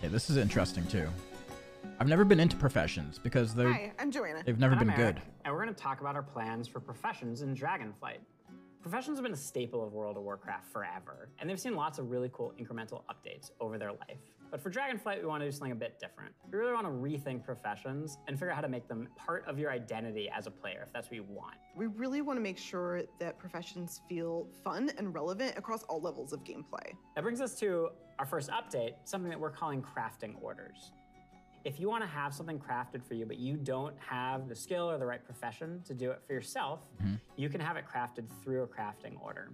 [SPEAKER 1] Yeah, this is interesting too. I've never been into professions because
[SPEAKER 5] Hi, I'm Joanna.
[SPEAKER 1] they've never
[SPEAKER 6] And I'm
[SPEAKER 1] been
[SPEAKER 6] Eric,
[SPEAKER 1] good.
[SPEAKER 6] And we're going to talk about our plans for professions in Dragonflight. Professions have been a staple of World of Warcraft forever, and they've seen lots of really cool incremental updates over their life. But for Dragonflight, we want to do something a bit different. We really want to rethink professions and figure out how to make them part of your identity as a player, if that's what you want.
[SPEAKER 5] We really want to make sure that professions feel fun and relevant across all levels of gameplay.
[SPEAKER 6] That brings us to our first update, something that we're calling crafting orders. If you want to have something crafted for you, but you don't have the skill or the right profession to do it for yourself, you can have it crafted through a crafting order.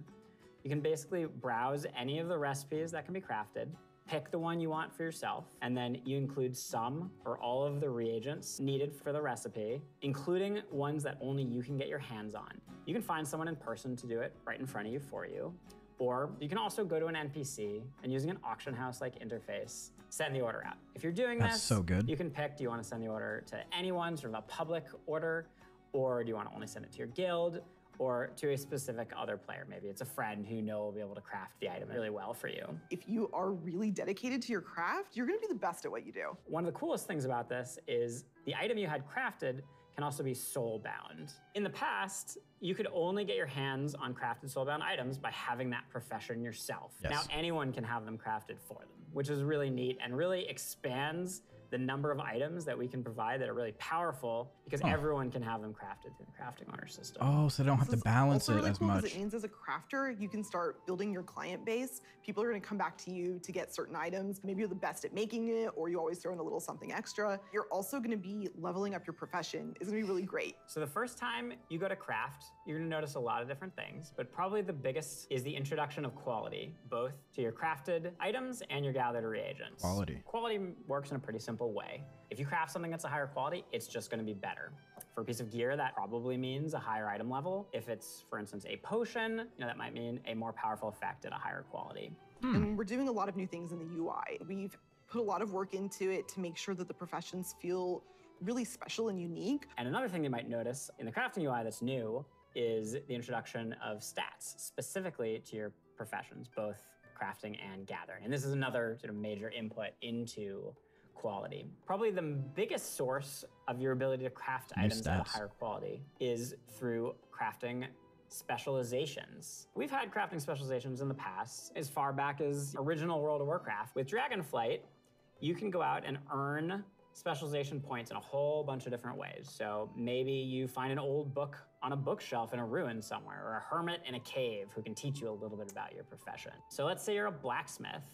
[SPEAKER 6] You can basically browse any of the recipes that can be crafted, pick the one you want for yourself, and then you include some or all of the reagents needed for the recipe, including ones that only you can get your hands on. You can find someone in person to do it right in front of you for you, or you can also go to an NPC and using an auction house-like interface, send the order out. If you're doing
[SPEAKER 1] That's
[SPEAKER 6] this,
[SPEAKER 1] so good.
[SPEAKER 6] you can pick, do you want to send the order to anyone, sort of a public order, or do you want to only send it to your guild, or to a specific other player? Maybe it's a friend who you know will be able to craft the item really well for you.
[SPEAKER 5] If you are really dedicated to your craft, you're going to be the best at what you do.
[SPEAKER 6] One of the coolest things about this is the item you had crafted can also be soul-bound. In the past, you could only get your hands on crafted soul-bound items by having that profession yourself.
[SPEAKER 1] Yes.
[SPEAKER 6] Now anyone can have them crafted for them, which is really neat and really expands the number of items that we can provide that are really powerful because everyone can have them crafted through the crafting order system.
[SPEAKER 1] Oh, so they don't have to balance it
[SPEAKER 5] really
[SPEAKER 1] as
[SPEAKER 5] cool
[SPEAKER 1] much.
[SPEAKER 5] It means as a crafter, you can start building your client base. People are going to come back to you to get certain items. Maybe you're the best at making it, or you always throw in a little something extra. You're also going to be leveling up your profession. It's going to be really great.
[SPEAKER 6] So the first time you go to craft, you're going to notice a lot of different things, but probably the biggest is the introduction of quality, both to your crafted items and your gathered reagents.
[SPEAKER 1] Quality.
[SPEAKER 6] Quality works in a pretty simple way. If you craft something that's a higher quality, it's just going to be better. For a piece of gear, that probably means a higher item level. If it's, for instance, a potion, that might mean a more powerful effect at a higher quality.
[SPEAKER 5] And we're doing a lot of new things in the UI. We've put a lot of work into it to make sure that the professions feel really special and unique.
[SPEAKER 6] And another thing you might notice in the crafting UI that's new is the introduction of stats specifically to your professions, both crafting and gathering. And this is another sort of major input into quality. Probably the biggest source of your ability to craft items at a higher quality is through crafting specializations. We've had crafting specializations in the past, as far back as original World of Warcraft. With Dragonflight, you can go out and earn specialization points in a whole bunch of different ways. So maybe you find an old book on a bookshelf in a ruin somewhere, or a hermit in a cave who can teach you a little bit about your profession. So let's say you're a blacksmith.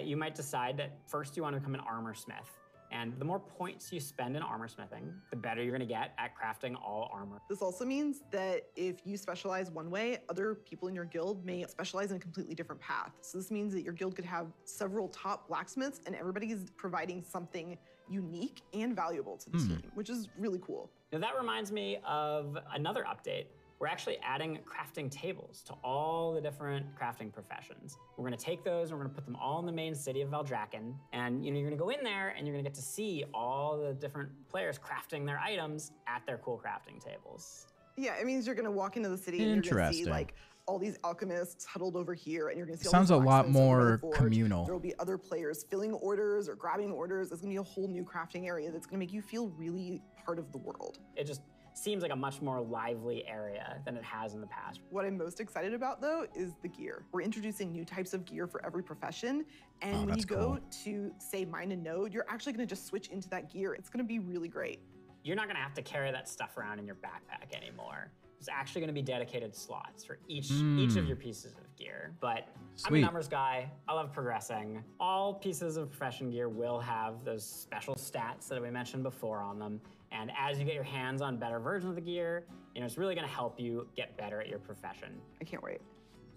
[SPEAKER 6] You might decide that first you want to become an armor smith. And the more points you spend in armor smithing, the better you're going to get at crafting all armor.
[SPEAKER 5] This also means that if you specialize one way, other people in your guild may specialize in a completely different path. So this means that your guild could have several top blacksmiths and everybody is providing something unique and valuable to the team, which is really cool.
[SPEAKER 6] Now that reminds me of another update we're actually adding crafting tables to all the different crafting professions. We're gonna take those and we're gonna put them all in the main city of Valdrakken. And you're gonna go in there and you're gonna get to see all the different players crafting their items at their cool crafting tables.
[SPEAKER 5] Yeah, it means you're gonna walk into the city and you're gonna see like all these alchemists huddled over here, and you're gonna see all
[SPEAKER 1] Sounds
[SPEAKER 5] these
[SPEAKER 1] a lot
[SPEAKER 5] blacksmiths over by the
[SPEAKER 1] more
[SPEAKER 5] forge.
[SPEAKER 1] communal.
[SPEAKER 5] There will be other players filling orders or grabbing orders. There's gonna be a whole new crafting area that's gonna make you feel really part of the world.
[SPEAKER 6] It just seems like a much more lively area than it has in the past.
[SPEAKER 5] What I'm most excited about, though, is the gear. We're introducing new types of gear for every profession, and when you go to, say, mine a node, you're actually gonna just switch into that gear. It's gonna be really great.
[SPEAKER 6] You're not gonna have to carry that stuff around in your backpack anymore. There's actually gonna be dedicated slots for each of your pieces of gear. But I'm a numbers guy, I love progressing. All pieces of profession gear will have those special stats that we mentioned before on them. And as you get your hands on better versions of the gear, it's really gonna help you get better at your profession.
[SPEAKER 5] I can't wait.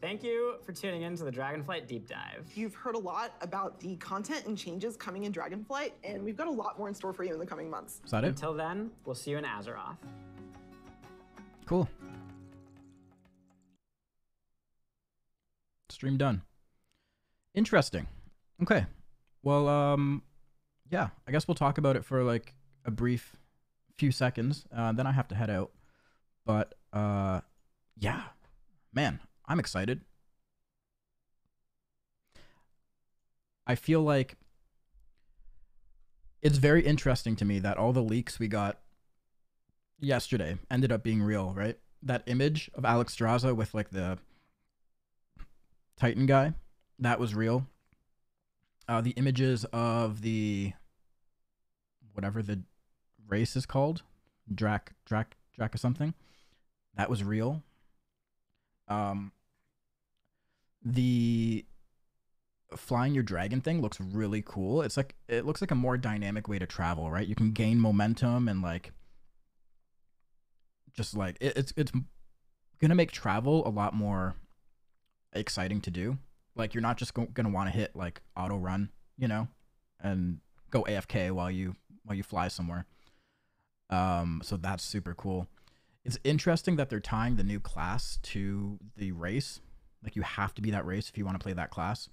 [SPEAKER 6] Thank you for tuning in to the Dragonflight Deep Dive.
[SPEAKER 5] You've heard a lot about the content and changes coming in Dragonflight, and we've got a lot more in store for you in the coming months.
[SPEAKER 1] Is that it?
[SPEAKER 6] Until then, we'll see you in Azeroth.
[SPEAKER 1] Cool. Stream done. Interesting. Okay. Well, yeah, I guess we'll talk about it for like a brief few seconds. Then I have to head out. But, yeah, man, I'm excited. I feel like it's very interesting to me that all the leaks we got yesterday ended up being real, right? That image of Alexstrasza with like the Titan guy, that was real. The images of the whatever the race is called, Drac or something, that was real. The flying your dragon thing looks really cool. It's like, it looks like a more dynamic way to travel, right? You can gain momentum and like just like it's gonna make travel a lot more exciting to do. Like you're not just gonna want to hit like auto run, you know, and go AFK while you fly somewhere. So that's super cool. It's interesting that they're tying the new class to the race. Like you have to be that race if you want to play that class.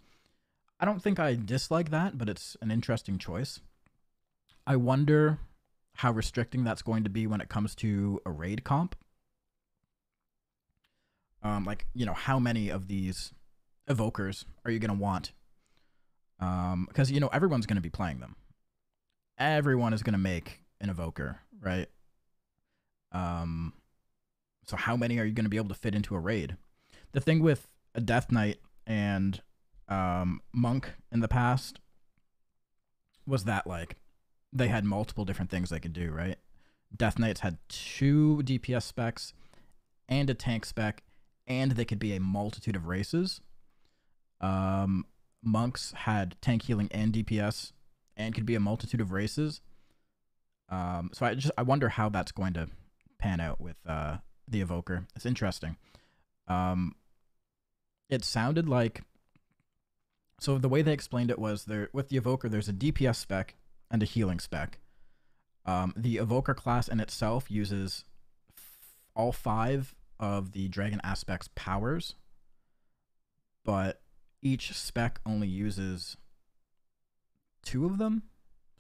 [SPEAKER 1] I don't think I dislike that, but it's an interesting choice. I wonder how restricting that's going to be when it comes to a raid comp. Like, you know, how many of these evokers are you going to want? Because, you know, everyone's going to be playing them. Everyone is going to make an evoker, right? So how many are you going to be able to fit into a raid? The thing with a Death Knight and Monk in the past was that, like, they had multiple different things they could do, right? Death Knights had 2 DPS specs and a tank spec, and they could be a multitude of races. Monks had tank healing and DPS and could be a multitude of races. So I wonder how that's going to pan out with the evoker. It's interesting. It sounded like, so the way they explained it was there with the evoker there's a DPS spec and a healing spec. The evoker class in itself uses all 5 of the Dragon Aspect's powers, but each spec only uses 2 of them,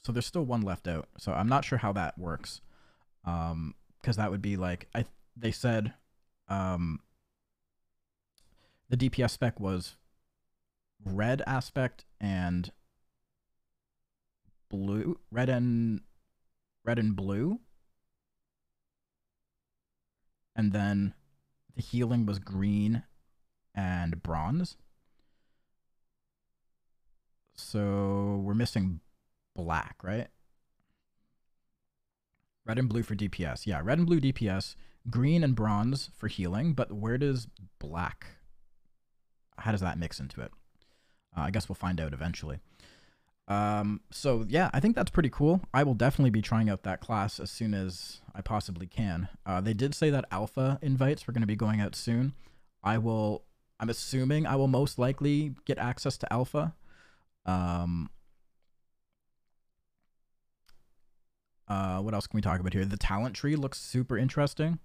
[SPEAKER 1] so there's still 1 left out. So I'm not sure how that works, because that would be like, they said the DPS spec was red aspect and blue, red and blue, and then the healing was green and bronze. So we're missing black, right? Red and blue for DPS. Yeah, red and blue DPS, green and bronze for healing, but where does black, how does that mix into it? I guess we'll find out eventually. So yeah, I think that's pretty cool. I will definitely be trying out that class as soon as I possibly can. They did say that alpha invites were going to be going out soon. I'm assuming I will most likely get access to alpha. What else can we talk about here? The talent tree looks super interesting.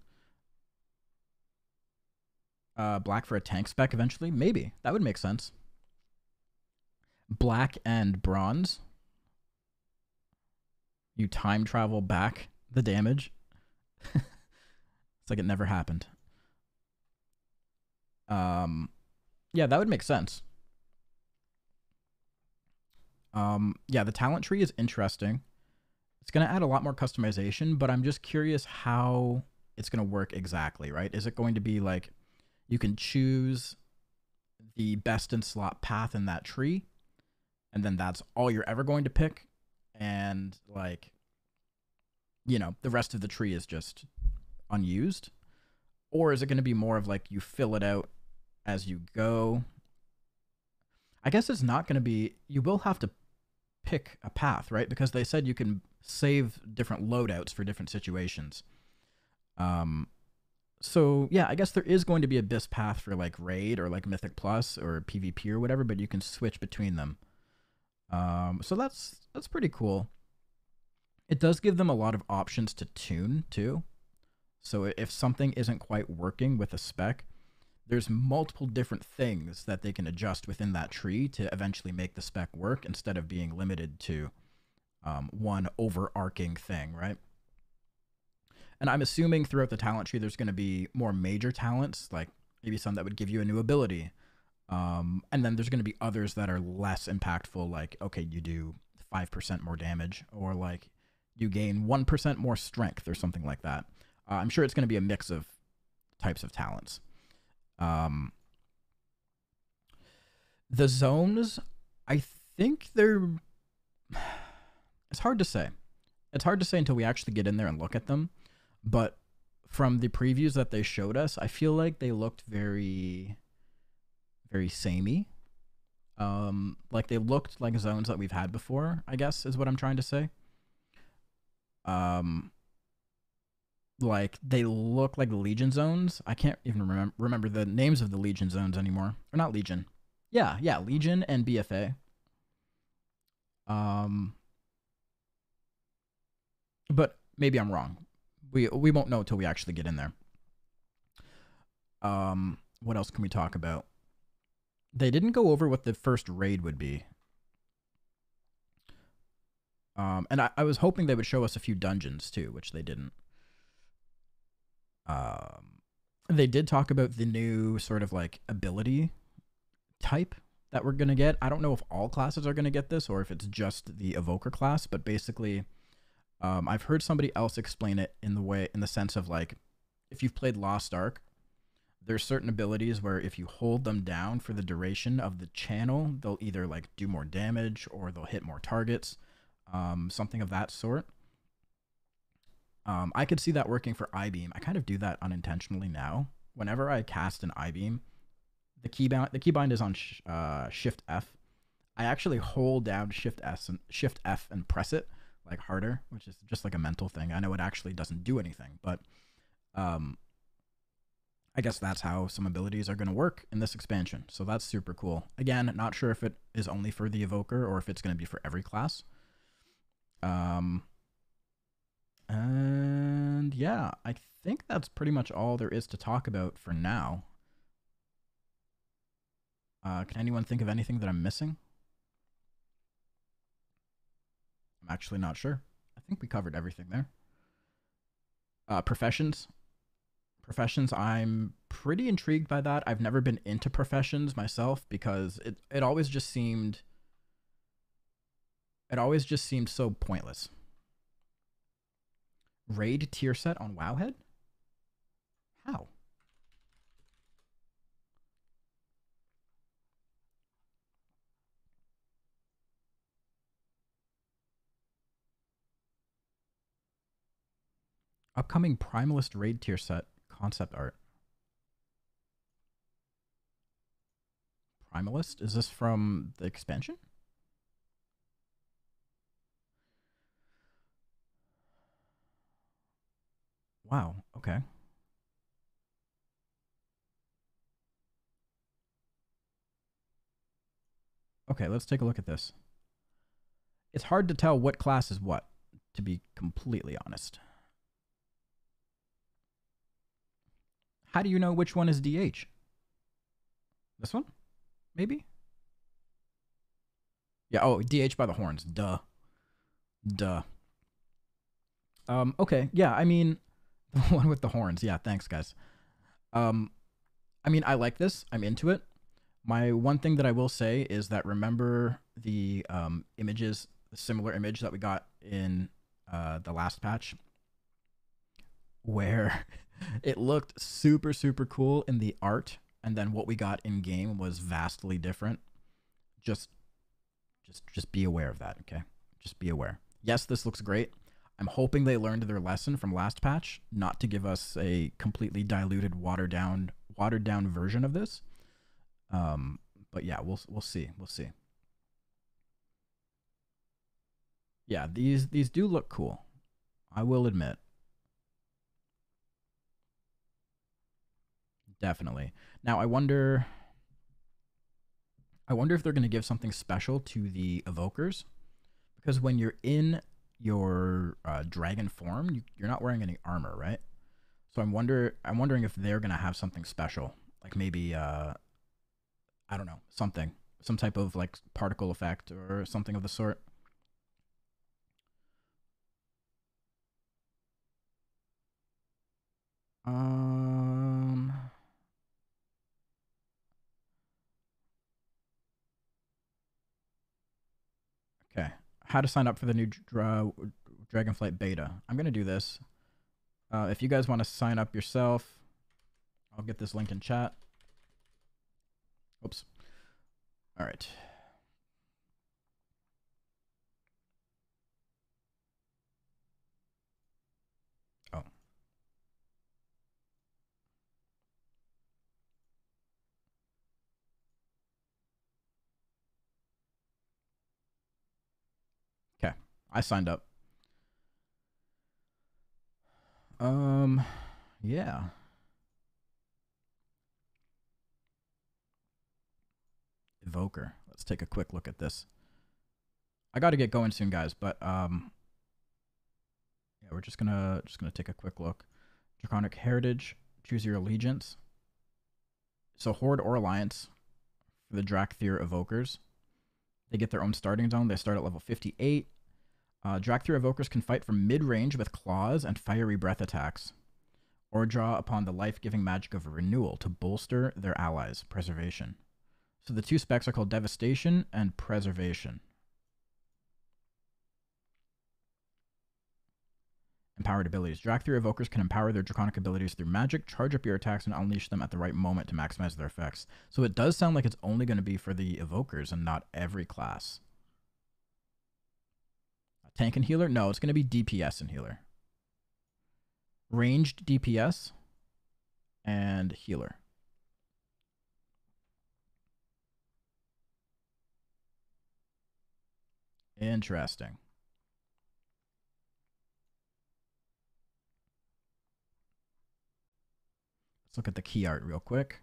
[SPEAKER 1] Black for a tank spec eventually? Maybe. That would make sense. Black and bronze. You time travel back the damage. It's like it never happened. Yeah, that would make sense. Yeah, the talent tree is interesting. It's going to add a lot more customization, but I'm just curious how it's going to work exactly, right? Is it going to be like you can choose the best in slot path in that tree, and then that's all you're ever going to pick, and like, you know, the rest of the tree is just unused? Or is it going to be more of like you fill it out as you go? I guess it's not going to be, you will have to pick a path, right? Because they said you can save different loadouts for different situations. So yeah, I guess there is going to be a BIS path for like Raid or like Mythic Plus or PvP or whatever, but you can switch between them. So that's pretty cool. It does give them a lot of options to tune too. So if something isn't quite working with a spec, there's multiple different things that they can adjust within that tree to eventually make the spec work instead of being limited to one overarching thing, right? And I'm assuming throughout the talent tree, there's going to be more major talents, like maybe some that would give you a new ability. And then there's going to be others that are less impactful, like, okay, you do 5% more damage, or like you gain 1% more strength or something like that. I'm sure it's going to be a mix of types of talents. The zones, I think they're... It's hard to say. It's hard to say until we actually get in there and look at them. But from the previews that they showed us, I feel like they looked very, very samey. Like they looked like zones that we've had before, I guess, is what I'm trying to say. Like they look like the Legion zones. I can't even remember the names of the Legion zones anymore. Or not Legion. Yeah, Legion and BFA. But maybe I'm wrong. We won't know until we actually get in there. What else can we talk about? They didn't go over what the first raid would be. And I was hoping they would show us a few dungeons too, which they didn't. They did talk about the new sort of like ability type that we're going to get. I don't know if all classes are going to get this or if it's just the Evoker class, but basically I've heard somebody else explain it in the sense of like, if you've played Lost Ark, there's certain abilities where if you hold them down for the duration of the channel, they'll either like do more damage or they'll hit more targets, something of that sort. I could see that working for I-Beam. I kind of do that unintentionally now. Whenever I cast an I-Beam, the keybind is on Shift F. I actually hold down Shift F and press it like harder, which is just like a mental thing. I know it actually doesn't do anything, but I guess that's how some abilities are going to work in this expansion. So that's super cool. Again, not sure if it is only for the Evoker or if it's going to be for every class. And yeah, I think that's pretty much all there is to talk about for now. Can anyone think of anything that I'm missing? I'm actually not sure. I think we covered everything there. Professions. Professions, I'm pretty intrigued by that. I've never been into professions myself because it always just seemed so pointless. Raid tier set on Wowhead? How? Upcoming Primalist raid tier set concept art. Primalist? Is this from the expansion? Wow, okay. Okay, let's take a look at this. It's hard to tell what class is what, to be completely honest. How do you know which one is DH? This one? Maybe? Yeah, oh, DH by the horns. Duh. Okay, yeah, I mean, the one with the horns. Yeah, thanks, guys. I mean, I like this. I'm into it. My one thing that I will say is that remember the images, the similar image that we got in the last patch, where it looked super, super cool in the art, and then what we got in game was vastly different. Just be aware of that, okay? Just be aware. Yes, this looks great. I'm hoping they learned their lesson from last patch, not to give us a completely diluted, watered down version of this. But yeah, we'll see. We'll see. Yeah, these do look cool. I will admit. Definitely. Now I wonder if they're going to give something special to the evokers, because when you're in your dragon form, you're not wearing any armor, right? So I'm wondering if they're going to have something special, like maybe I don't know, some type of like particle effect or something of the sort. Okay, how to sign up for the new Dragonflight beta. I'm gonna do this. If you guys want to sign up yourself, I'll get this link in chat. Oops. All right. Oh. Okay, I signed up. Yeah. Evoker. Let's take a quick look at this. I got to get going soon, guys, but yeah, we're just gonna take a quick look. Draconic Heritage. Choose your allegiance. So Horde or Alliance for the Drakthir Evokers. They get their own starting zone. They start at level 58. Drakthir Evokers can fight from mid-range with claws and fiery breath attacks, or draw upon the life-giving magic of renewal to bolster their allies' preservation. So the two specs are called Devastation and Preservation. Empowered abilities. Drakthir Evokers can empower their draconic abilities through magic, charge up your attacks, and unleash them at the right moment to maximize their effects. So it does sound like it's only going to be for the Evokers and not every class. Tank and healer? No, it's going to be DPS and healer. Ranged DPS and healer. Interesting. Let's look at the key art real quick.